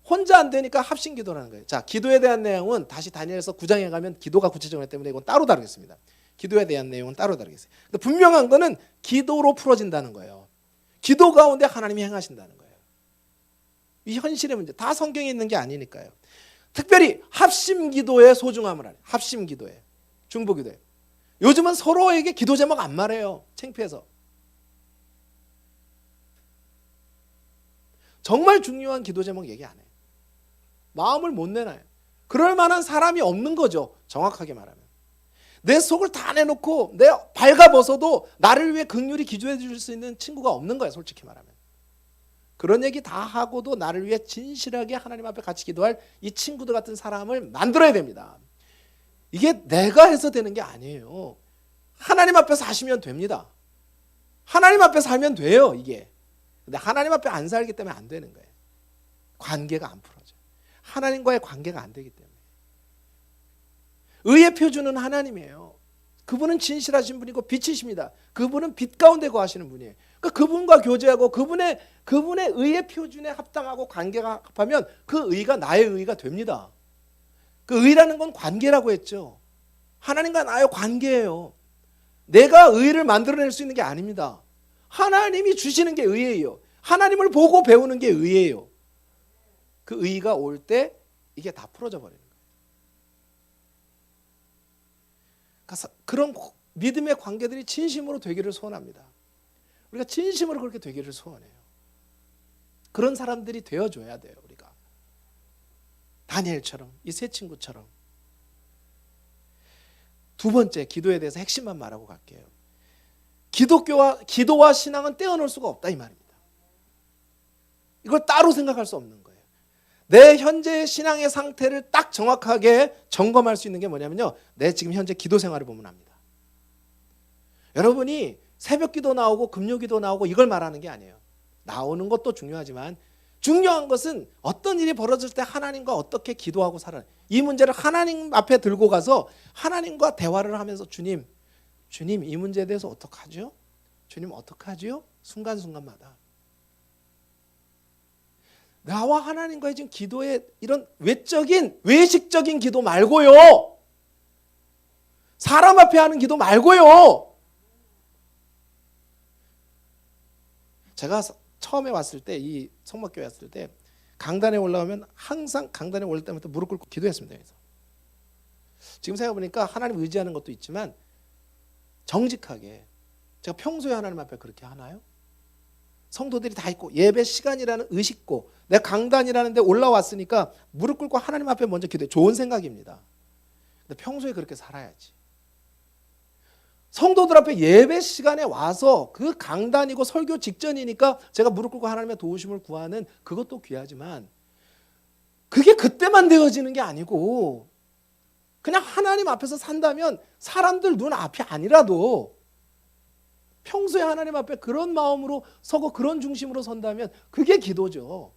혼자 안 되니까 합심기도라는 거예요. 자, 기도에 대한 내용은 다시 다니엘서 9장에 가면 기도가 구체적이기 때문에 이건 따로 다루겠습니다. 기도에 대한 내용은 따로 다루겠어요. 근데 분명한 거는 기도로 풀어진다는 거예요. 기도 가운데 하나님이 행하신다는 거예요. 이 현실의 문제 다 성경에 있는 게 아니니까요. 특별히 합심기도의 소중함을 알아요. 합심기도에, 중보기도에. 요즘은 서로에게 기도 제목 안 말해요. 창피해서. 정말 중요한 기도 제목 얘기 안 해요. 마음을 못 내놔요. 그럴 만한 사람이 없는 거죠. 정확하게 말하면. 내 속을 다 내놓고 내 발가벗어도 나를 위해 긍휼히 기도해 줄 수 있는 친구가 없는 거예요. 솔직히 말하면. 그런 얘기 다 하고도 나를 위해 진실하게 하나님 앞에 같이 기도할 이 친구들 같은 사람을 만들어야 됩니다. 이게 내가 해서 되는 게 아니에요. 하나님 앞에 사시면 됩니다. 하나님 앞에 살면 돼요. 이게. 근데 하나님 앞에 안 살기 때문에 안 되는 거예요. 관계가 안 풀어져요. 하나님과의 관계가 안 되기 때문에. 의의 표준은 하나님이에요. 그분은 진실하신 분이고 빛이십니다. 그분은 빛 가운데 거하시는 분이에요. 그러니까 그분과 교제하고 그분의 의의 표준에 합당하고 관계가 합하면 그 의가 나의 의가 됩니다. 그 의라는 건 관계라고 했죠. 하나님과 나의 관계예요. 내가 의를 만들어낼 수 있는 게 아닙니다. 하나님이 주시는 게 의예요. 하나님을 보고 배우는 게 의예요. 그 의가 올 때 이게 다 풀어져 버리는 거예요. 그래서 그런 믿음의 관계들이 진심으로 되기를 소원합니다. 우리가 진심으로 그렇게 되기를 소원해요. 그런 사람들이 되어줘야 돼요. 우리가 다니엘처럼, 이 세 친구처럼. 두 번째, 기도에 대해서 핵심만 말하고 갈게요. 기도와 신앙은 떼어놓을 수가 없다 이 말입니다. 이걸 따로 생각할 수 없는 거예요. 내 현재의 신앙의 상태를 딱 정확하게 점검할 수 있는 게 뭐냐면요, 내 지금 현재 기도 생활을 보면 합니다. 여러분이 새벽 기도 나오고 금요 기도 나오고 이걸 말하는 게 아니에요. 나오는 것도 중요하지만 중요한 것은 어떤 일이 벌어질 때 하나님과 어떻게 기도하고 살아요. 이 문제를 하나님 앞에 들고 가서 하나님과 대화를 하면서 주님 이 문제에 대해서 어떡하죠? 주님 어떡하죠? 순간순간마다 나와 하나님과의 지금 기도의 이런 외식적인 기도 말고요, 사람 앞에 하는 기도 말고요. 제가 처음에 왔을 때, 이 성막교회 왔을 때 강단에 올라오면 항상 강단에 올릴 때부터 무릎 꿇고 기도했습니다. 그래서 지금 생각해보니까 하나님 의지하는 것도 있지만 정직하게, 제가 평소에 하나님 앞에 그렇게 하나요? 성도들이 다 있고 예배 시간이라는 의식고 내가 강단이라는 데 올라왔으니까 무릎 꿇고 하나님 앞에 먼저 기도해. 좋은 생각입니다. 근데 평소에 그렇게 살아야지. 성도들 앞에 예배 시간에 와서 그 강단이고 설교 직전이니까 제가 무릎 꿇고 하나님의 도우심을 구하는 그것도 귀하지만 그게 그때만 되어지는 게 아니고 그냥 하나님 앞에서 산다면 사람들 눈 앞이 아니라도 평소에 하나님 앞에 그런 마음으로 서고 그런 중심으로 선다면 그게 기도죠.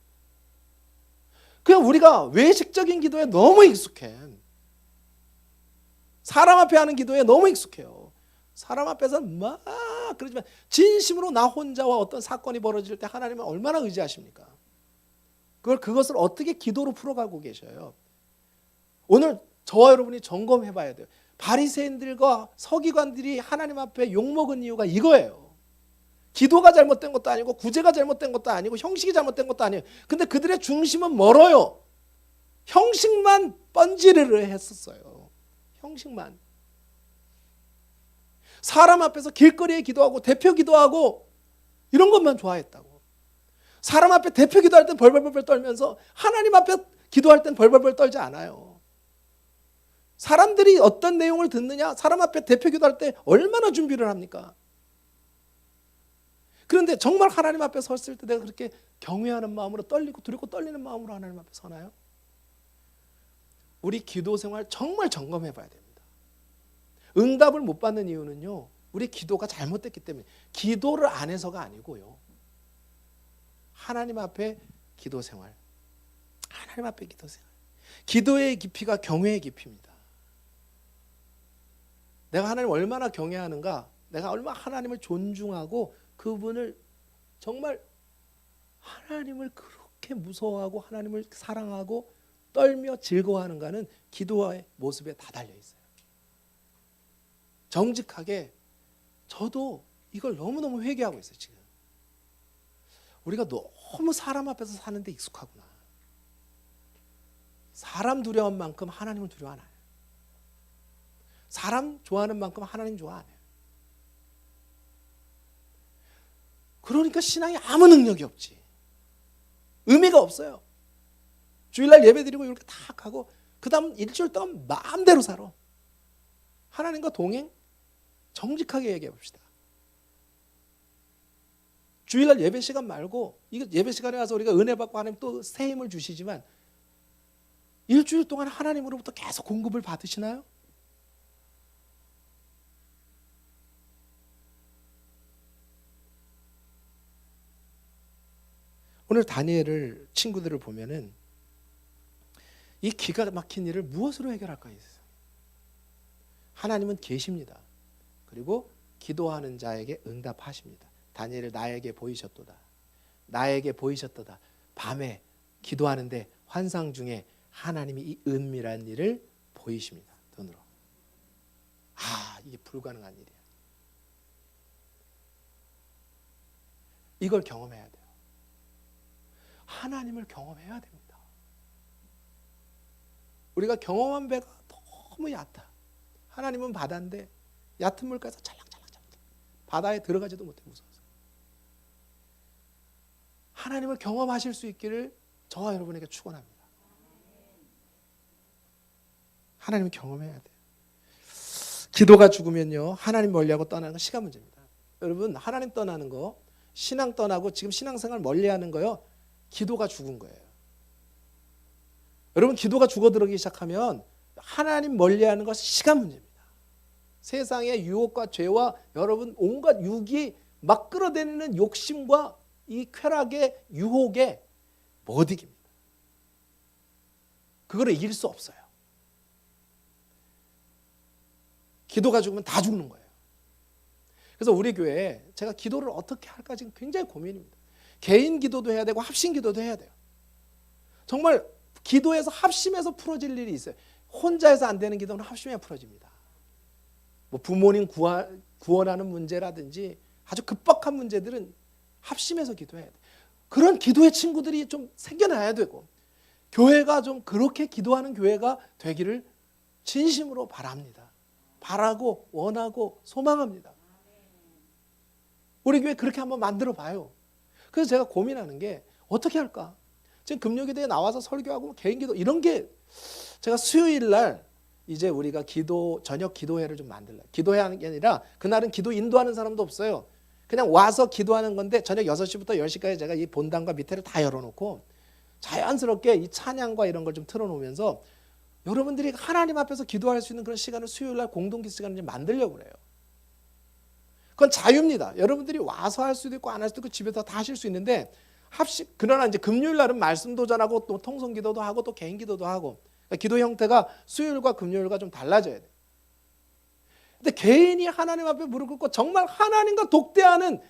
그냥 우리가 외식적인 기도에 너무 익숙해. 사람 앞에 하는 기도에 너무 익숙해요. 사람 앞에서는 막 그러지만 진심으로 나 혼자와 어떤 사건이 벌어질 때 하나님은 얼마나 의지하십니까? 그것을 어떻게 기도로 풀어가고 계셔요. 오늘 저와 여러분이 점검해 봐야 돼요. 바리새인들과 서기관들이 하나님 앞에 욕먹은 이유가 이거예요. 기도가 잘못된 것도 아니고 구제가 잘못된 것도 아니고 형식이 잘못된 것도 아니에요. 근데 그들의 중심은 멀어요. 형식만 번지르르 했었어요. 형식만. 사람 앞에서 길거리에 기도하고 대표 기도하고 이런 것만 좋아했다고. 사람 앞에 대표 기도할 땐 벌벌벌 떨면서 하나님 앞에 기도할 땐 벌벌벌 떨지 않아요. 사람들이 어떤 내용을 듣느냐, 사람 앞에 대표 기도할 때 얼마나 준비를 합니까? 그런데 정말 하나님 앞에 섰을 때 내가 그렇게 경외하는 마음으로 떨리고 두렵고 떨리는 마음으로 하나님 앞에 서나요? 우리 기도 생활 정말 점검해 봐야 됩니다. 응답을 못 받는 이유는요, 우리 기도가 잘못됐기 때문에, 기도를 안 해서가 아니고요. 하나님 앞에 기도 생활, 하나님 앞에 기도 생활. 기도의 깊이가 경외의 깊이입니다. 내가 하나님을 얼마나 경외하는가, 내가 얼마나 하나님을 존중하고 그분을 정말 하나님을 그렇게 무서워하고 하나님을 사랑하고 떨며 즐거워하는가는 기도의 모습에 다 달려 있어요. 정직하게 저도 이걸 너무너무 회개하고 있어요. 지금 우리가 너무 사람 앞에서 사는데 익숙하구나. 사람 두려운 만큼 하나님을 두려워 안 해요. 사람 좋아하는 만큼 하나님 좋아 안 해요. 그러니까 신앙이 아무 능력이 없지. 의미가 없어요. 주일날 예배드리고 이렇게 딱 하고 그 다음 일주일 동안 마음대로 살아. 하나님과 동행 정직하게 얘기해 봅시다. 주일날 예배 시간 말고, 이거 예배 시간에 와서 우리가 은혜 받고 하나님 또 새 힘을 주시지만 일주일 동안 하나님으로부터 계속 공급을 받으시나요? 오늘 다니엘을 친구들을 보면은 이 기가 막힌 일을 무엇으로 해결할까 했어요. 하나님은 계십니다. 그리고 기도하는 자에게 응답하십니다. 다니엘을 나에게 보이셨도다. 나에게 보이셨도다. 밤에 기도하는데 환상 중에 하나님이 이 은밀한 일을 보이십니다. 눈으로. 이게 불가능한 일이야. 이걸 경험해야 돼요. 하나님을 경험해야 됩니다. 우리가 경험한 배가 너무 얕아. 하나님은 바다인데 얕은 물가에서 찰랑찰랑 바다에 들어가지도 못해, 무서워서. 하나님을 경험하실 수 있기를 저와 여러분에게 축원합니다. 하나님을 경험해야 돼요. 기도가 죽으면요, 하나님 멀리하고 떠나는 건 시간 문제입니다. 여러분, 하나님 떠나는 거, 신앙 떠나고 지금 신앙생활 멀리하는 거요, 기도가 죽은 거예요. 여러분 기도가 죽어들기 시작하면 하나님 멀리하는 것은 시간 문제입니다. 세상의 유혹과 죄와 여러분 온갖 육이 막 끌어대니는 욕심과 이 쾌락의 유혹에 못 이깁니다. 그거를 이길 수 없어요. 기도가 죽으면 다 죽는 거예요. 그래서 우리 교회에 제가 기도를 어떻게 할까 지금 굉장히 고민입니다. 개인 기도도 해야 되고 합심 기도도 해야 돼요. 정말 기도에서 합심해서 풀어질 일이 있어요. 혼자 해서 안 되는 기도는 합심해야 풀어집니다. 뭐 부모님 구원하는 문제라든지 아주 급박한 문제들은 합심해서 기도해야 돼요. 그런 기도의 친구들이 좀 생겨나야 되고 교회가 좀 그렇게 기도하는 교회가 되기를 진심으로 바랍니다. 바라고 원하고 소망합니다. 우리 교회 그렇게 한번 만들어 봐요. 그래서 제가 고민하는 게 어떻게 할까? 지금 금요기도에 나와서 설교하고 개인기도 이런 게 제가 수요일 날 이제 우리가 저녁 기도회를 좀 만들려고. 기도회 하는 게 아니라 그날은 기도 인도하는 사람도 없어요. 그냥 와서 기도하는 건데 저녁 6시부터 10시까지 제가 이 본당과 밑에를 다 열어놓고 자연스럽게 이 찬양과 이런 걸 좀 틀어놓으면서 여러분들이 하나님 앞에서 기도할 수 있는 그런 시간을 수요일 날 공동기 시간을 좀 만들려고 그래요. 그건 자유입니다. 여러분들이 와서 할 수도 있고 안 할 수도 있고 집에서 다 하실 수 있는데 그러나 이제 금요일 날은 말씀도 전하고 또 통성기도도 하고 또 개인기도도 하고 그러니까 기도 형태가 수요일과 금요일과 좀 달라져야 돼요. 근데 개인이 하나님 앞에 무릎 꿇고 정말 하나님과 독대하는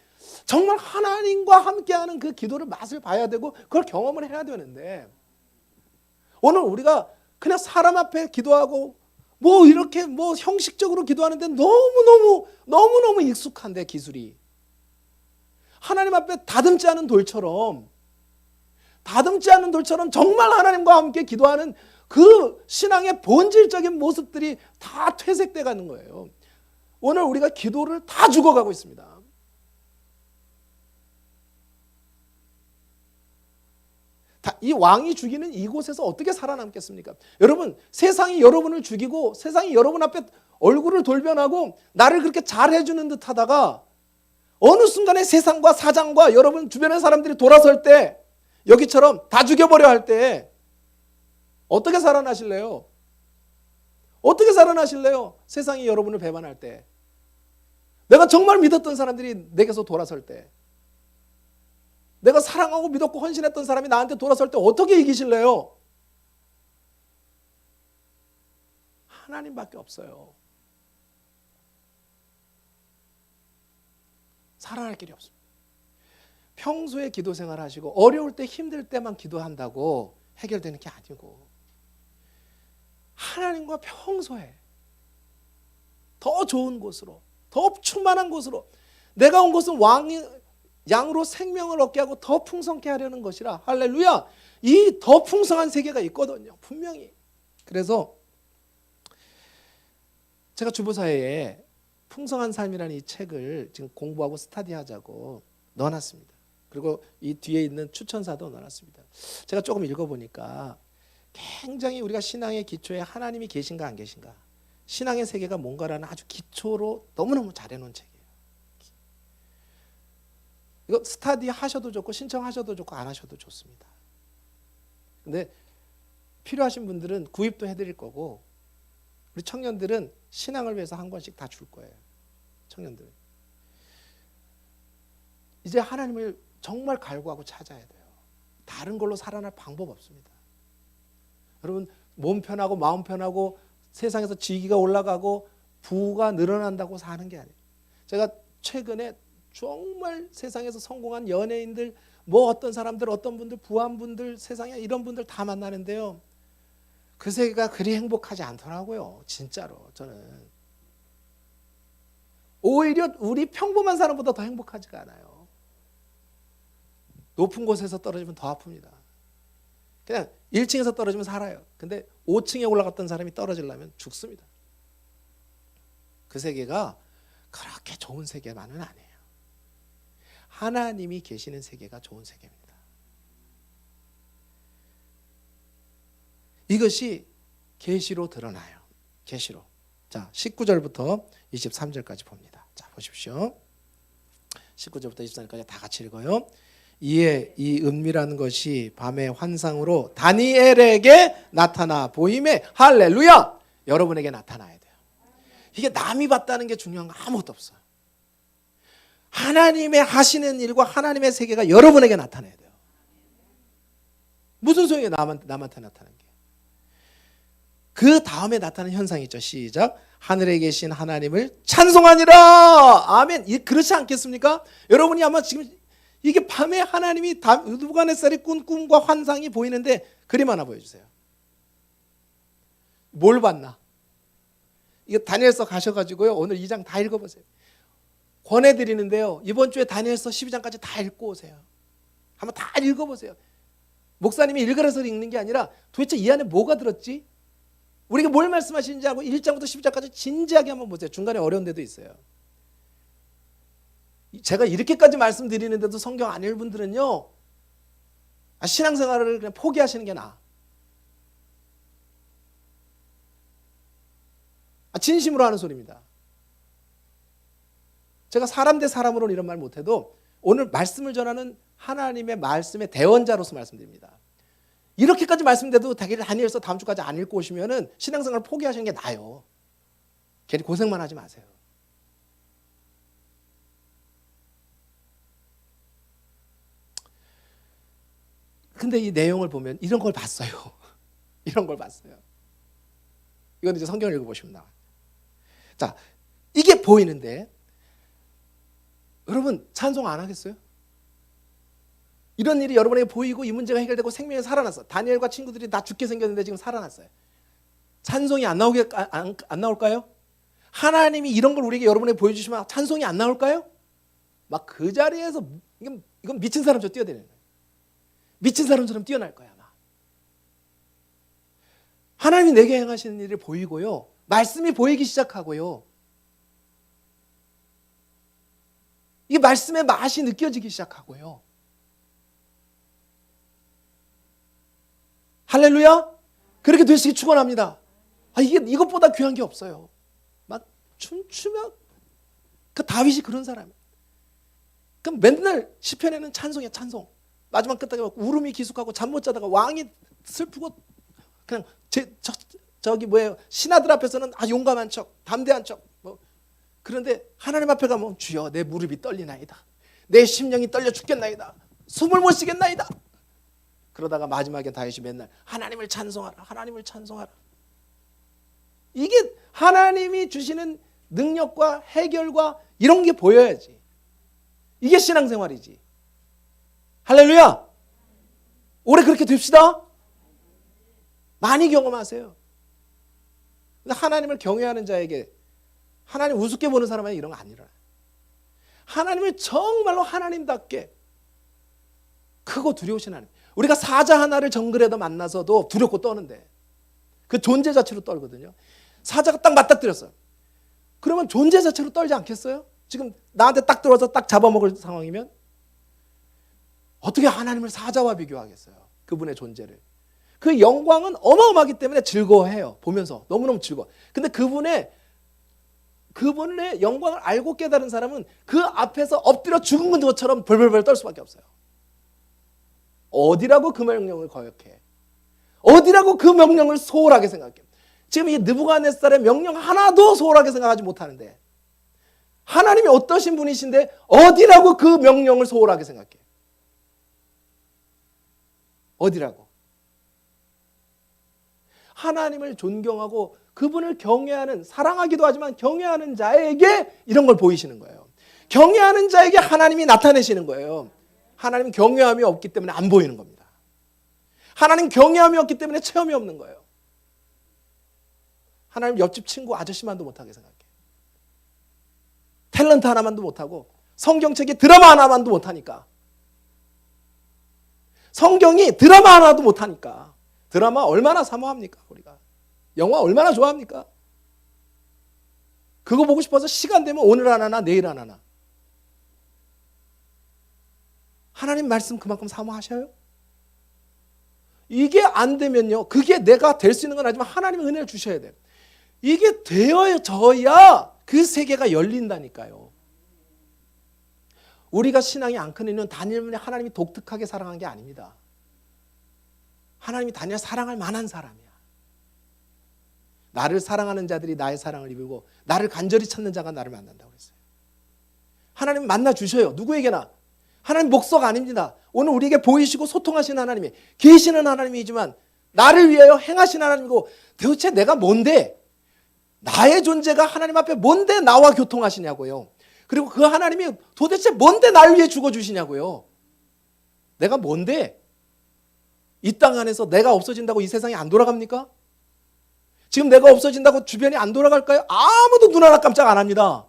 정말 하나님과 함께하는 그 기도를 맛을 봐야 되고 그걸 경험을 해야 되는데 오늘 우리가 그냥 사람 앞에 기도하고 뭐 이렇게 뭐 형식적으로 기도하는데 너무너무 익숙한데 기술이 하나님 앞에 다듬지 않은 돌처럼 정말 하나님과 함께 기도하는 그 신앙의 본질적인 모습들이 다 퇴색돼 가는 거예요. 오늘 우리가 기도를 다 죽어가고 있습니다. 이 왕이 죽이는 이곳에서 어떻게 살아남겠습니까? 여러분, 세상이 여러분을 죽이고 세상이 여러분 앞에 얼굴을 돌변하고 나를 그렇게 잘해주는 듯 하다가 어느 순간에 세상과 사장과 여러분 주변의 사람들이 돌아설 때 여기처럼 다 죽여버려 할 때 어떻게 살아나실래요? 어떻게 살아나실래요? 세상이 여러분을 배반할 때 내가 정말 믿었던 사람들이 내게서 돌아설 때 내가 사랑하고 믿었고 헌신했던 사람이 나한테 돌아설 때 어떻게 이기실래요? 하나님밖에 없어요. 살아날 길이 없습니다. 평소에 기도 생활 하시고 어려울 때 힘들 때만 기도한다고 해결되는 게 아니고 하나님과 평소에 더 좋은 곳으로 더 충만한 곳으로 내가 온 곳은 양으로 생명을 얻게 하고 더 풍성케 하려는 것이라 할렐루야. 이 더 풍성한 세계가 있거든요. 분명히. 그래서 제가 주보사회에 풍성한 삶이라는 이 책을 지금 공부하고 스터디하자고 넣어놨습니다. 그리고 이 뒤에 있는 추천사도 넣어놨습니다. 제가 조금 읽어보니까 굉장히 우리가 신앙의 기초에 하나님이 계신가 안 계신가 신앙의 세계가 뭔가라는 아주 기초로 너무너무 잘해놓은 책이에요. 이거 스터디 하셔도 좋고 신청하셔도 좋고 안 하셔도 좋습니다. 근데 필요하신 분들은 구입도 해드릴 거고 우리 청년들은 신앙을 위해서 한 권씩 다 줄 거예요. 청년들은. 이제 하나님을 정말 갈구하고 찾아야 돼요. 다른 걸로 살아날 방법 없습니다. 여러분 몸 편하고 마음 편하고 세상에서 지위가 올라가고 부가 늘어난다고 사는 게 아니에요. 제가 최근에 정말 세상에서 성공한 연예인들 뭐 어떤 사람들 어떤 분들 부한 분들 세상에 이런 분들 다 만나는데요. 그 세계가 그리 행복하지 않더라고요. 진짜로 저는. 오히려 우리 평범한 사람보다 더 행복하지가 않아요. 높은 곳에서 떨어지면 더 아픕니다. 그냥 1층에서 떨어지면 살아요. 근데 5층에 올라갔던 사람이 떨어지려면 죽습니다. 그 세계가 그렇게 좋은 세계만은 아니에요. 하나님이 계시는 세계가 좋은 세계입니다. 이것이 계시로 드러나요. 계시로. 자, 19절부터 23절까지 봅니다. 자, 보십시오. 19절부터 23절까지 다 같이 읽어요. 이에 이 은미라는 것이 밤의 환상으로 다니엘에게 나타나 보임에 할렐루야! 여러분에게 나타나야 돼요. 이게 남이 봤다는 게 중요한 거 아무것도 없어요. 하나님의 하시는 일과 하나님의 세계가 여러분에게 나타나야 돼요. 무슨 소용이에요? 남한테 나타나는 게. 그 다음에 나타나는 현상이 있죠. 시작. 하늘에 계신 하나님을 찬송하니라. 아멘. 그렇지 않겠습니까? 여러분이 아마 지금 이게 밤에 하나님이 느부갓네살이 꾼 꿈과 환상이 보이는데 그림 하나 보여주세요. 뭘 봤나? 이거 다니엘서 가셔가지고요. 오늘 2장 다 읽어보세요. 권해드리는데요. 이번 주에 다니엘서 12장까지 다 읽고 오세요. 한번 다 읽어보세요. 목사님이 읽으라서 읽는 게 아니라 도대체 이 안에 뭐가 들었지? 우리가 뭘 말씀하시는지 하고 1장부터 12장까지 진지하게 한번 보세요. 중간에 어려운 데도 있어요. 제가 이렇게까지 말씀드리는데도 성경 안 읽은 분들은요, 신앙생활을 그냥 포기하시는 게 나아. 진심으로 하는 소리입니다. 제가 사람 대 사람으로는 이런 말 못해도 오늘 말씀을 전하는 하나님의 말씀의 대원자로서 말씀드립니다. 이렇게까지 말씀드려도 다니엘서 다음 주까지 안 읽고 오시면은 신앙생활을 포기하시는 게 나아요. 괜히 고생만 하지 마세요. 근데 이 내용을 보면 이런 걸 봤어요. 이런 걸 봤어요. 이건 이제 성경을 읽어보시면 나와요. 자, 이게 보이는데 여러분 찬송 안 하겠어요? 이런 일이 여러분에게 보이고 이 문제가 해결되고 생명이 살아났어. 다니엘과 친구들이 다 죽게 생겼는데 지금 살아났어요. 찬송이 안 나올까요? 하나님이 이런 걸 우리에게 여러분에게 보여주시면 찬송이 안 나올까요? 막 그 자리에서 이건 미친 사람처럼 뛰어다니는 거예요. 미친 사람처럼 뛰어날 거야 아마. 하나님이 내게 행하시는 일을 보이고요. 말씀이 보이기 시작하고요. 이 말씀의 맛이 느껴지기 시작하고요. 할렐루야! 그렇게 되시기 축원합니다. 이것보다 귀한 게 없어요. 막 춤추면 그 다윗이 그런 사람이에요. 그럼 맨날 시편에는 찬송이야, 찬송. 마지막 끝에 울음이 기숙하고 잠 못 자다가 왕이 슬프고 그냥 저기 뭐예요? 신하들 앞에서는 용감한 척, 담대한 척. 그런데 하나님 앞에 가면 주여 내 무릎이 떨리나이다. 내 심령이 떨려 죽겠나이다. 숨을 못 쉬겠나이다. 그러다가 마지막에 다윗이 맨날 하나님을 찬송하라. 하나님을 찬송하라. 이게 하나님이 주시는 능력과 해결과 이런 게 보여야지. 이게 신앙생활이지. 할렐루야. 올해 그렇게 됩시다. 많이 경험하세요. 근데 하나님을 경외하는 자에게 하나님 우습게 보는 사람에게 이런 거 안 일어나요. 하나님을 정말로 하나님답게 크고 두려우신 하나님. 우리가 사자 하나를 정글에다 만나서도 두렵고 떠는데 그 존재 자체로 떨거든요. 사자가 딱 맞닥뜨렸어요. 그러면 존재 자체로 떨지 않겠어요? 지금 나한테 딱 들어와서 딱 잡아먹을 상황이면 어떻게 하나님을 사자와 비교하겠어요? 그분의 존재를. 그 영광은 어마어마하기 때문에 즐거워해요. 보면서 너무너무 즐거워. 근데 그분의 영광을 알고 깨달은 사람은 그 앞에서 엎드려 죽은 것처럼 벌벌벌 떨 수밖에 없어요. 어디라고 그 명령을 거역해? 어디라고 그 명령을 소홀하게 생각해? 지금 이 느부갓네살의 명령 하나도 소홀하게 생각하지 못하는데 하나님이 어떠신 분이신데 어디라고 그 명령을 소홀하게 생각해? 어디라고? 하나님을 존경하고 그분을 경외하는, 사랑하기도 하지만 경외하는 자에게 이런 걸 보이시는 거예요. 경외하는 자에게 하나님이 나타내시는 거예요. 하나님 경외함이 없기 때문에 안 보이는 겁니다. 하나님 경외함이 없기 때문에 체험이 없는 거예요. 하나님 옆집 친구 아저씨만도 못하게 생각해. 탤런트 하나만도 못하고 성경책에 드라마 하나만도 못하니까. 성경이 드라마 하나도 못하니까. 드라마 얼마나 사모합니까 우리가. 영화 얼마나 좋아합니까? 그거 보고 싶어서 시간 되면 오늘 안 하나 내일 안 하나. 하나님 말씀 그만큼 사모하셔요? 이게 안 되면요. 그게 내가 될 수 있는 건 아니지만 하나님의 은혜를 주셔야 돼요. 이게 되어져야 그 세계가 열린다니까요. 우리가 신앙이 안 큰 이유는 다니엘은 하나님이 독특하게 사랑한 게 아닙니다. 하나님이 다니엘 사랑할 만한 사람이야. 나를 사랑하는 자들이 나의 사랑을 입고 나를 간절히 찾는 자가 나를 만난다고 했어요. 하나님 만나 주셔요. 누구에게나. 하나님 목서가 아닙니다. 오늘 우리에게 보이시고 소통하시는 하나님이, 계시는 하나님이지만 나를 위하여 행하신 하나님이고, 도대체 내가 뭔데, 나의 존재가 하나님 앞에 뭔데 나와 교통하시냐고요. 그리고 그 하나님이 도대체 뭔데 나를 위해 죽어주시냐고요. 내가 뭔데 이 땅 안에서 내가 없어진다고 이 세상이 안 돌아갑니까? 지금 내가 없어진다고 주변이 안 돌아갈까요? 아무도 눈 하나 깜짝 안 합니다.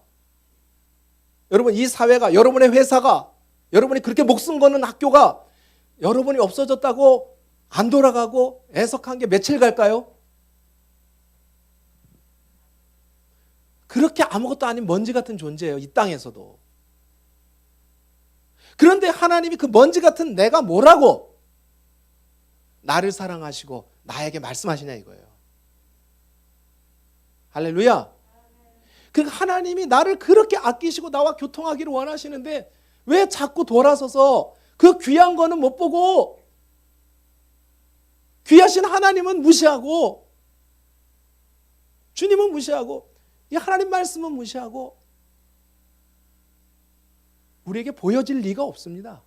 여러분, 이 사회가, 여러분의 회사가, 여러분이 그렇게 목숨 거는 학교가 여러분이 없어졌다고 안 돌아가고 애석한 게 며칠 갈까요? 그렇게 아무것도 아닌 먼지 같은 존재예요. 이 땅에서도. 그런데 하나님이 그 먼지 같은 내가 뭐라고 나를 사랑하시고 나에게 말씀하시냐 이거예요. 할렐루야. 그러니까 하나님이 나를 그렇게 아끼시고 나와 교통하기를 원하시는데 왜 자꾸 돌아서서 그 귀한 거는 못 보고 귀하신 하나님은 무시하고 주님은 무시하고 이 하나님 말씀은 무시하고 우리에게 보여질 리가 없습니다.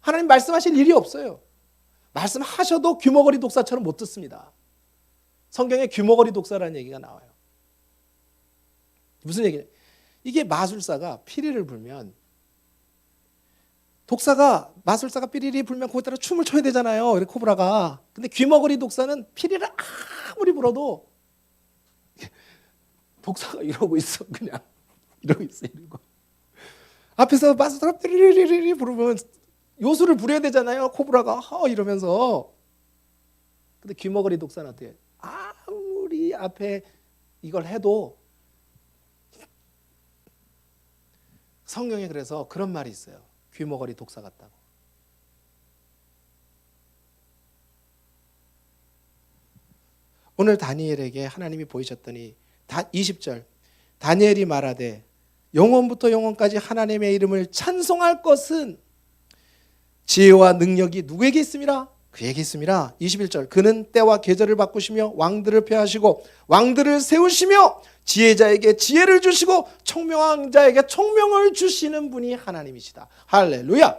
하나님 말씀하실 일이 없어요. 말씀하셔도 귀머거리 독사처럼 못 듣습니다. 성경에 귀머거리 독사라는 얘기가 나와요. 무슨 얘기냐? 이게 마술사가 피리를 불면 마술사가 삐리리 불면 거기에 따라 춤을 춰야 되잖아요. 이렇게 코브라가. 근데 귀머거리 독사는 피리를 아무리 불어도 독사가 이러고 있어. 그냥 이러고 있어. 이러고. 앞에서 마술사가 삐리리리 부르면 요술을 부려야 되잖아요. 코브라가 이러면서. 근데 귀머거리 독사는 어때요? 아무리 앞에 이걸 해도 성경에 그래서 그런 말이 있어요. 귀머거리 독사 같다고. 오늘 다니엘에게 하나님이 보이셨더니 20절 다니엘이 말하되 영원부터 영원까지 하나님의 이름을 찬송할 것은 지혜와 능력이 누구에게 있음이라? 그에게 있음이라. 21절 그는 때와 계절을 바꾸시며 왕들을 폐하시고 왕들을 세우시며 지혜자에게 지혜를 주시고 총명한 자에게 총명을 주시는 분이 하나님이시다. 할렐루야.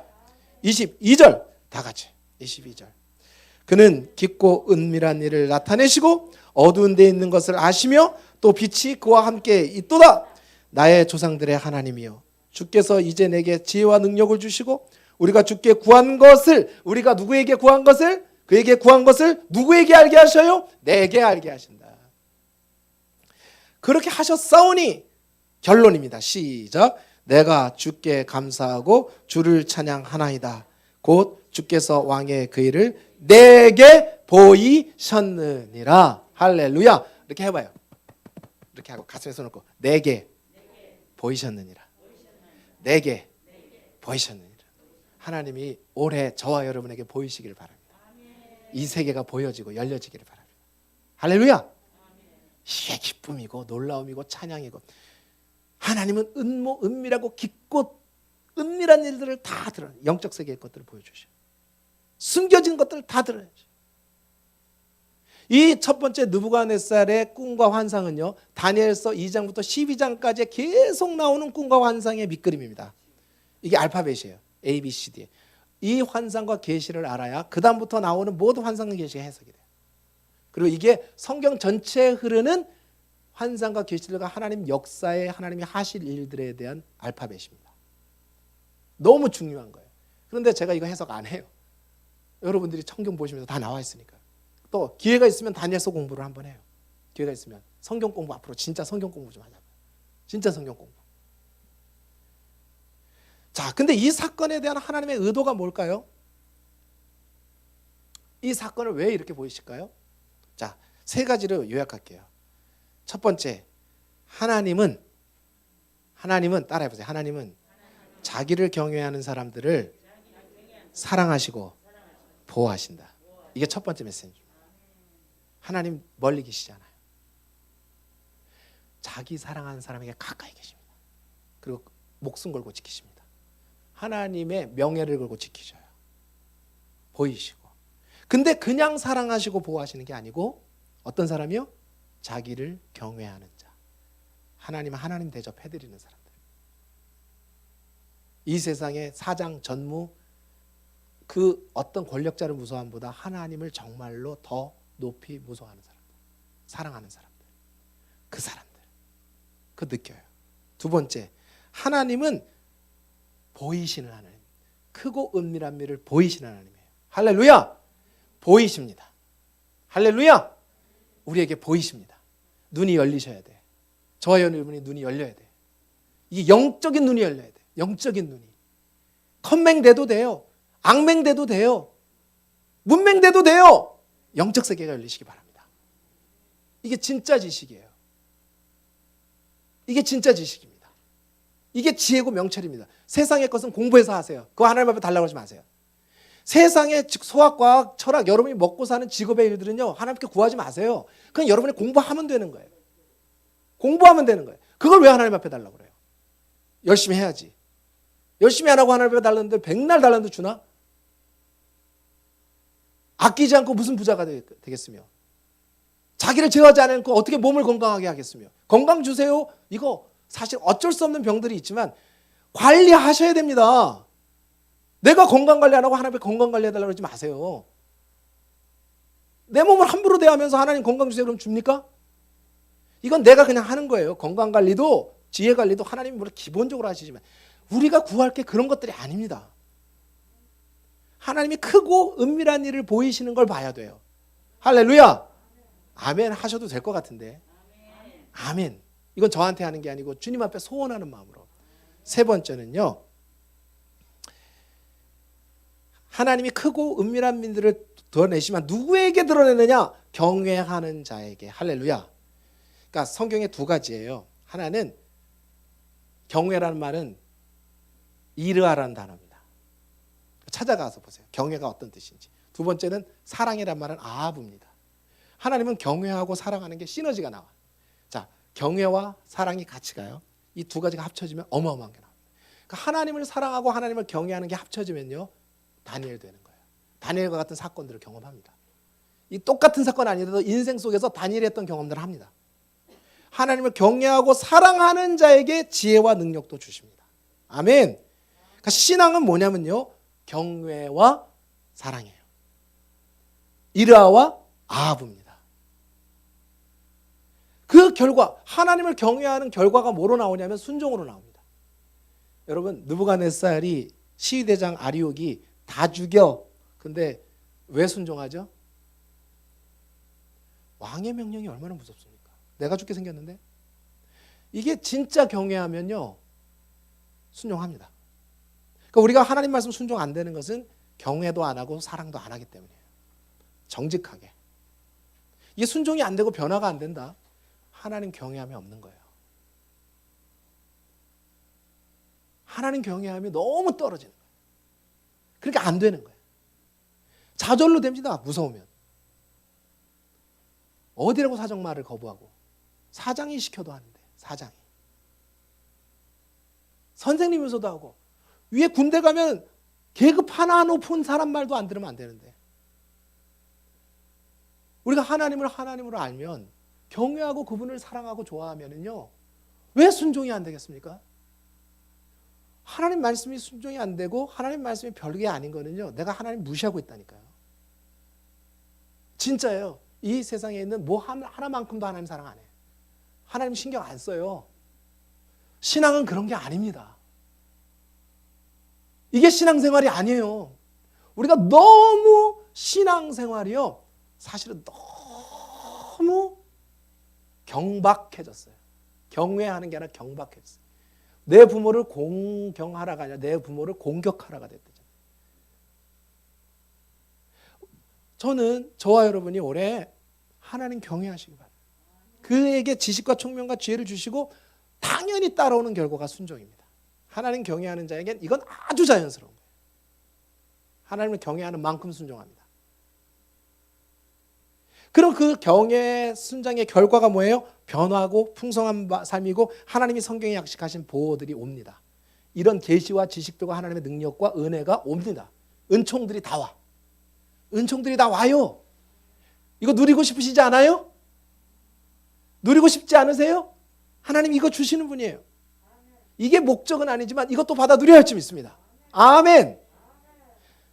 22절 다 같이 22절 그는 깊고 은밀한 일을 나타내시고 어두운 데 있는 것을 아시며 또 빛이 그와 함께 있도다. 나의 조상들의 하나님이여 주께서 이제 내게 지혜와 능력을 주시고 우리가 주께 구한 것을 우리가 누구에게 구한 것을 그에게 구한 것을 누구에게 알게 하셔요? 내게 알게 하신다. 그렇게 하셨사오니 결론입니다. 시작. 내가 주께 감사하고 주를 찬양하나이다. 곧 주께서 왕의 그 일을 내게 보이셨느니라. 할렐루야. 이렇게 해봐요. 이렇게 하고 가슴에 손 얹고 내게 보이셨느니라. 내게 보이셨느니라. 하나님이 올해 저와 여러분에게 보이시기를 바랍니다. 이 세계가 보여지고 열려지기를 바랍니다. 할렐루야. 이게 기쁨이고 놀라움이고 찬양이고 하나님은 은밀하고 깊고 은밀한 일들을 다 드러내요. 영적 세계의 것들을 보여주셔요. 숨겨진 것들을 다 드러내죠. 이 첫 번째 느부갓네살의 꿈과 환상은요 다니엘서 2장부터 12장까지 계속 나오는 꿈과 환상의 밑그림입니다. 이게 알파벳이에요. A, B, C, D. 이 환상과 계시를 알아야 그 다음부터 나오는 모든 환상과 계시가 해석이 돼요. 그리고 이게 성경 전체에 흐르는 환상과 계시들과 하나님 역사에 하나님이 하실 일들에 대한 알파벳입니다. 너무 중요한 거예요. 그런데 제가 이거 해석 안 해요. 여러분들이 성경 보시면서 다 나와 있으니까. 또 기회가 있으면 다니엘서 공부를 한번 해요. 기회가 있으면 성경 공부 앞으로 진짜 성경 공부 좀 하자고요. 진짜 성경 공부. 자, 근데 이 사건에 대한 하나님의 의도가 뭘까요? 이 사건을 왜 이렇게 보이실까요? 자, 세 가지로 요약할게요. 첫 번째, 하나님은 따라해보세요. 하나님은 자기를 경외하는 사람들을 사랑하시고 보호하신다. 이게 첫 번째 메시지입니다. 하나님 멀리 계시잖아요. 자기 사랑하는 사람에게 가까이 계십니다. 그리고 목숨 걸고 지키십니다. 하나님의 명예를 걸고 지키셔요. 보이시고. 근데 그냥 사랑하시고 보호하시는 게 아니고 어떤 사람이요? 자기를 경외하는 자. 하나님 대접해드리는 사람들. 이 세상의 사장, 전무, 그 어떤 권력자를 무서워함보다 하나님을 정말로 더 높이 무서워하는 사람들. 사랑하는 사람들. 그 사람들. 그 느껴요. 두 번째, 하나님은 보이시는 하나님. 크고 은밀한 미를 보이시는 하나님이에요. 할렐루야! 보이십니다. 할렐루야! 우리에게 보이십니다. 눈이 열리셔야 돼. 저와 여러분의 눈이 열려야 돼. 이게 영적인 눈이 열려야 돼. 영적인 눈이. 컴맹돼도 돼요. 악맹돼도 돼요. 문맹돼도 돼요. 영적 세계가 열리시기 바랍니다. 이게 진짜 지식이에요. 이게 진짜 지식입니다. 이게 지혜고 명철입니다. 세상의 것은 공부해서 하세요. 그거 하나님 앞에 달라고 하지 마세요. 세상의 소학, 과학, 철학, 여러분이 먹고 사는 직업의 일들은요, 하나님께 구하지 마세요. 그냥 여러분이 공부하면 되는 거예요. 공부하면 되는 거예요. 그걸 왜 하나님 앞에 달라고 그래요? 열심히 해야지. 열심히 안 하고 하나님 앞에 달랐는데 백날 달랐는데 주나? 아끼지 않고 무슨 부자가 되겠으며, 자기를 제어하지 않고 어떻게 몸을 건강하게 하겠으며, 건강 주세요. 이거 사실 어쩔 수 없는 병들이 있지만 관리하셔야 됩니다. 내가 건강관리 안 하고 하나님 앞에 건강관리 해달라고 그러지 마세요. 내 몸을 함부로 대하면서 하나님 건강 주세요 그럼 줍니까? 이건 내가 그냥 하는 거예요. 건강관리도 지혜관리도 하나님이 물론 기본적으로 하시지만 우리가 구할 게 그런 것들이 아닙니다. 하나님이 크고 은밀한 일을 보이시는 걸 봐야 돼요. 할렐루야! 아멘 하셔도 될 것 같은데. 아멘. 이건 저한테 하는 게 아니고 주님 앞에 소원하는 마음으로. 세 번째는요, 하나님이 크고 은밀한 민들을 드러내시면 누구에게 드러내느냐? 경외하는 자에게. 할렐루야. 그러니까 성경에 두 가지예요. 하나는 경외라는 말은 이르하라는 단어입니다. 찾아가서 보세요. 경외가 어떤 뜻인지. 두 번째는 사랑이란 말은 아합입니다. 하나님은 경외하고 사랑하는 게 시너지가 나와. 자, 경외와 사랑이 같이 가요. 이 두 가지가 합쳐지면 어마어마한 게 나옵니다. 그러니까 하나님을 사랑하고 하나님을 경외하는 게 합쳐지면요, 다니엘 되는 거예요. 다니엘과 같은 사건들을 경험합니다. 이 똑같은 사건 아니더라도 인생 속에서 다니엘이 했던 경험들을 합니다. 하나님을 경외하고 사랑하는 자에게 지혜와 능력도 주십니다. 아멘. 그러니까 신앙은 뭐냐면요, 경외와 사랑이에요. 이르하와 아합입니다. 그 결과, 하나님을 경외하는 결과가 뭐로 나오냐면 순종으로 나옵니다. 여러분, 느부갓네살이 시위대장 아리옥이 다 죽여. 근데 왜 순종하죠? 왕의 명령이 얼마나 무섭습니까? 내가 죽게 생겼는데. 이게 진짜 경외하면요, 순종합니다. 그러니까 우리가 하나님 말씀 순종 안 되는 것은 경외도 안 하고 사랑도 안 하기 때문이에요. 정직하게. 이게 순종이 안 되고 변화가 안 된다? 하나님 경외함이 없는 거예요. 하나님 경외함이 너무 떨어지는 거예요. 그러니까 안 되는 거예요. 좌절로 됩니다. 무서우면. 어디라고 사정말을 거부하고. 사장이 시켜도 하는데, 사장이. 선생님이서도 하고. 위에 군대 가면 계급 하나 높은 사람 말도 안 들으면 안 되는데. 우리가 하나님으로 알면, 경외하고 그분을 사랑하고 좋아하면은요, 왜 순종이 안 되겠습니까? 하나님 말씀이 순종이 안 되고 하나님 말씀이 별게 아닌 거는요, 내가 하나님 무시하고 있다니까요. 진짜예요. 이 세상에 있는 뭐 하나만큼도 하나님 사랑 안 해요. 하나님 신경 안 써요. 신앙은 그런 게 아닙니다. 이게 신앙생활이 아니에요. 우리가 너무 신앙생활이요, 사실은 너무 경박해졌어요. 경외하는 게 아니라 경박해졌어요. 내 부모를 공경하라가 아니라 내 부모를 공격하라가 됐대잖아요. 저는 저와 여러분이 올해 하나님 경외하시기 바랍니다. 그에게 지식과 총명과 지혜를 주시고 당연히 따라오는 결과가 순종입니다. 하나님 경외하는 자에겐 이건 아주 자연스러운 거예요. 하나님을 경외하는 만큼 순종합니다. 그럼 그 경외 순종의 결과가 뭐예요? 변화하고 풍성한 삶이고 하나님이 성경에 약식하신 보호들이 옵니다. 이런 계시와 지식들과 하나님의 능력과 은혜가 옵니다. 은총들이 다 와. 은총들이 다 와요. 이거 누리고 싶으시지 않아요? 누리고 싶지 않으세요? 하나님 이거 주시는 분이에요. 이게 목적은 아니지만 이것도 받아 누려야 할 줄 믿습니다. 아멘.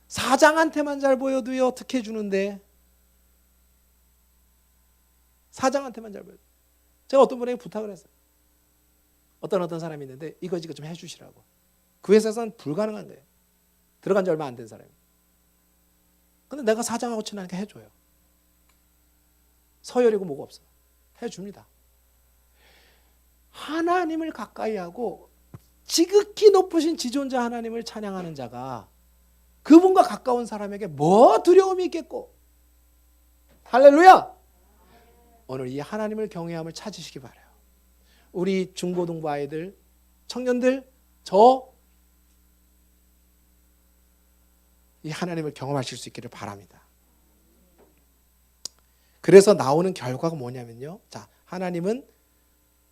사장한테만 잘 보여도요 특혜 주는데, 사장한테만 잘 보여도. 제가 어떤 분에게 부탁을 했어요. 어떤 사람이 있는데 이거 좀 해주시라고. 그 회사에서는 불가능한 거예요. 들어간 지 얼마 안 된 사람이. 근데 내가 사장하고 친하니까 해줘요. 서열이고 뭐가 없어. 해줍니다. 하나님을 가까이 하고 지극히 높으신 지존자 하나님을 찬양하는 자가 그분과 가까운 사람에게 뭐 두려움이 있겠고. 할렐루야. 오늘 이 하나님을 경외함을 찾으시기 바라요. 우리 중고등부 아이들, 청년들, 이 하나님을 경험하실 수 있기를 바랍니다. 그래서 나오는 결과가 뭐냐면요. 자, 하나님은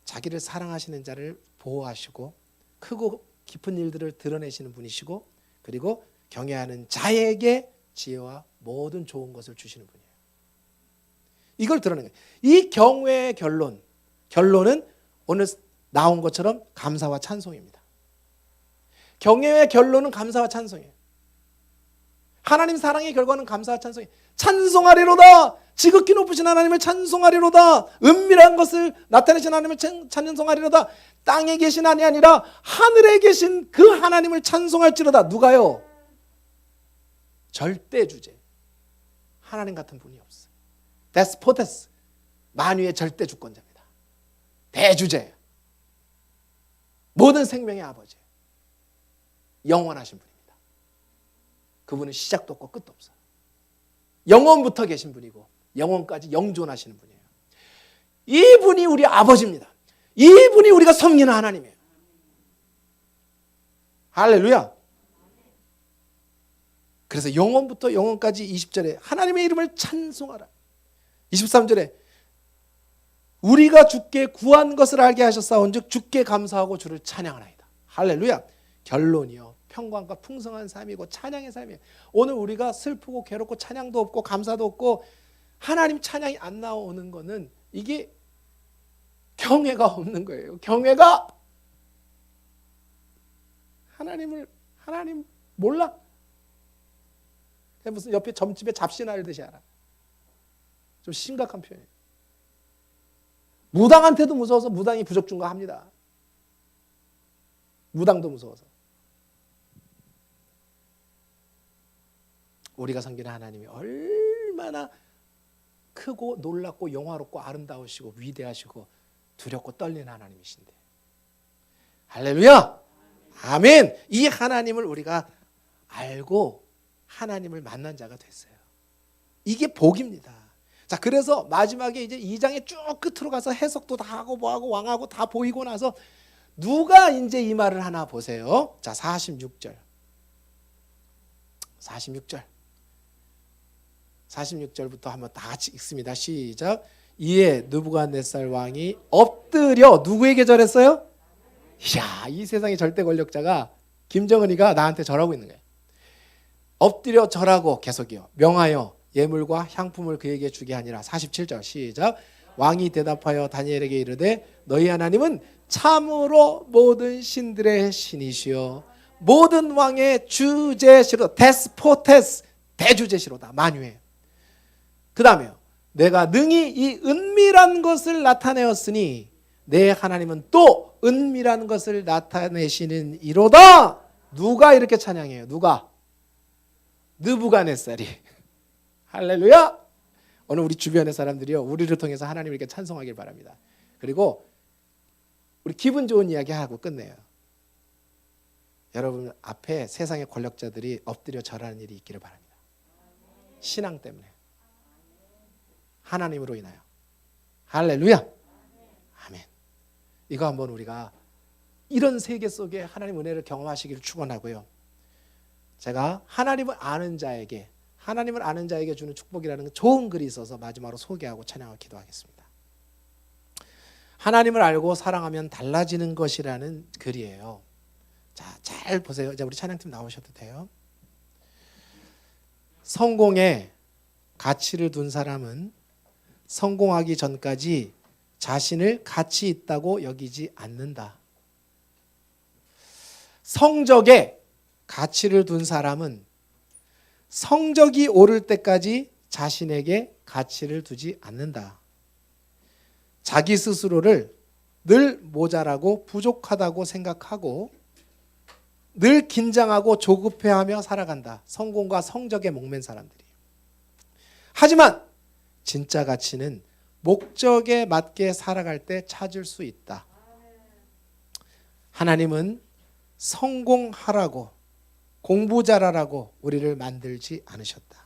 자기를 사랑하시는 자를 보호하시고 크고 깊은 일들을 드러내시는 분이시고, 그리고 경외하는 자에게 지혜와 모든 좋은 것을 주시는 분이에요. 이걸 드러내는 거예요. 이 경외의 결론은 오늘 나온 것처럼 감사와 찬송입니다. 경외의 결론은 감사와 찬송이에요. 하나님 사랑의 결과는 감사와 찬송이에요. 찬송하리로다. 지극히 높으신 하나님을 찬송하리로다. 은밀한 것을 나타내신 하나님을 찬송하리로다. 땅에 계신 한이 아니라 하늘에 계신 그 하나님을 찬송할지로다. 누가요? 절대주제. 하나님 같은 분이 없어요. 데스포테스. 만유의 절대 주권자입니다. 대주제. 모든 생명의 아버지. 영원하신 분입니다. 그분은 시작도 없고 끝도 없어요. 영원부터 계신 분이고 영원까지 영존하시는 분이에요. 이분이 우리 아버지입니다. 이분이 우리가 섬기는 하나님이에요. 할렐루야. 그래서 영원부터 영원까지 20절에 하나님의 이름을 찬송하라. 23절에 우리가 주께 구한 것을 알게 하셨사온즉 주께 감사하고 주를 찬양하나이다. 할렐루야. 결론이요. 평강과 풍성한 삶이고 찬양의 삶이에요. 오늘 우리가 슬프고 괴롭고 찬양도 없고 감사도 없고 하나님 찬양이 안 나오는 거는 이게 경외가 없는 거예요. 경외가 하나님 몰라. 무슨 옆에 점집에 잡신 알듯이 알아. 좀 심각한 표현이에요. 무당한테도 무서워서 무당이 부적중과합니다. 무당도 무서워서. 우리가 섬기는 하나님이 얼마나 크고 놀랍고 영화롭고 아름다우시고 위대하시고 두렵고 떨리는 하나님이신데. 할렐루야. 아멘. 이 하나님을 우리가 알고 하나님을 만난 자가 됐어요. 이게 복입니다. 자, 그래서 마지막에 이제 2장의 쭉 끝으로 가서 해석도 다 하고 뭐하고 왕하고 다 보이고 나서 누가 이제 이 말을 하나 보세요. 자, 46절. 46절부터 한번 다 같이 읽습니다. 시작. 이에 느부갓네살 왕이 엎드려 누구에게 절했어요? 이야, 이 세상의 절대 권력자가 김정은이가 나한테 절하고 있는 거예요. 엎드려 절하고 계속이요. 명하여 예물과 향품을 그에게 주게 하니라. 47절 시작. 왕이 대답하여 다니엘에게 이르되 너희 하나님은 참으로 모든 신들의 신이시여 모든 왕의 주제시로 데스포테스 대주제시로다. 만유해. 그 다음에요. 내가 능히 이 은밀한 것을 나타내었으니 내 하나님은 또 은밀한 것을 나타내시는 이로다. 누가 이렇게 찬양해요? 누가? 느부갓네살이. 할렐루야. 오늘 우리 주변의 사람들이요 우리를 통해서 하나님을 이렇게 찬송하길 바랍니다. 그리고 우리 기분 좋은 이야기 하고 끝내요. 여러분 앞에 세상의 권력자들이 엎드려 절하는 일이 있기를 바랍니다. 신앙 때문에, 하나님으로 인하여. 할렐루야. 아멘. 이거 한번 우리가 이런 세계 속에 하나님 은혜를 경험하시기를 축원하고요. 제가 하나님을 아는 자에게 주는 축복이라는 좋은 글이 있어서 마지막으로 소개하고 찬양을 기도하겠습니다. 하나님을 알고 사랑하면 달라지는 것이라는 글이에요. 자, 잘 보세요. 이제 우리 찬양팀 나오셔도 돼요. 성공에 가치를 둔 사람은 성공하기 전까지 자신을 가치 있다고 여기지 않는다. 성적에 가치를 둔 사람은 성적이 오를 때까지 자신에게 가치를 두지 않는다. 자기 스스로를 늘 모자라고 부족하다고 생각하고 늘 긴장하고 조급해하며 살아간다. 성공과 성적에 목맨 사람들이. 하지만 진짜 가치는 목적에 맞게 살아갈 때 찾을 수 있다. 하나님은 성공하라고 공부 잘하라고 우리를 만들지 않으셨다.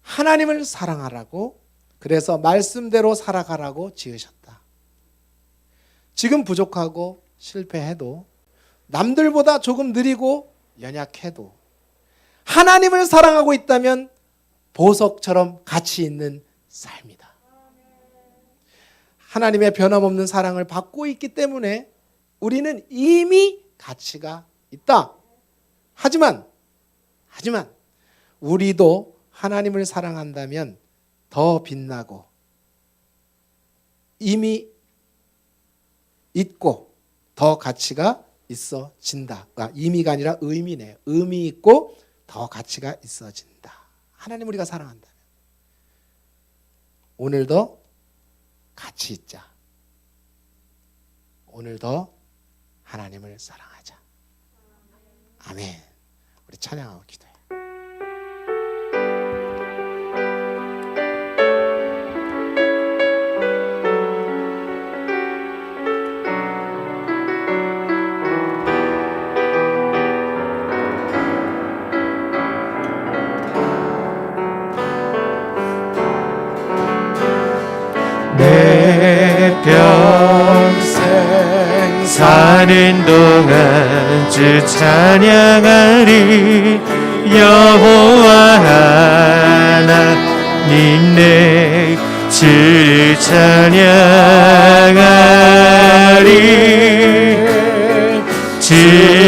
하나님을 사랑하라고, 그래서 말씀대로 살아가라고 지으셨다. 지금 부족하고 실패해도 남들보다 조금 느리고 연약해도 하나님을 사랑하고 있다면 보석처럼 가치 있는 삶이다. 하나님의 변함없는 사랑을 받고 있기 때문에 우리는 이미 가치가 있다. 하지만 우리도 하나님을 사랑한다면 더 빛나고 이미 있고 더 가치가 있어진다. 의미가 아니라 의미네요. 의미 있고 더 가치가 있어진다. 하나님 우리가 사랑한다면 오늘도 가치 있자. 오늘도 하나님을 사랑하자. 아멘. 우리 찬양하고 기도해. 내 평생 사는 동안 주 찬양하리. 여호와 하나님 내 주를 찬양하리. 주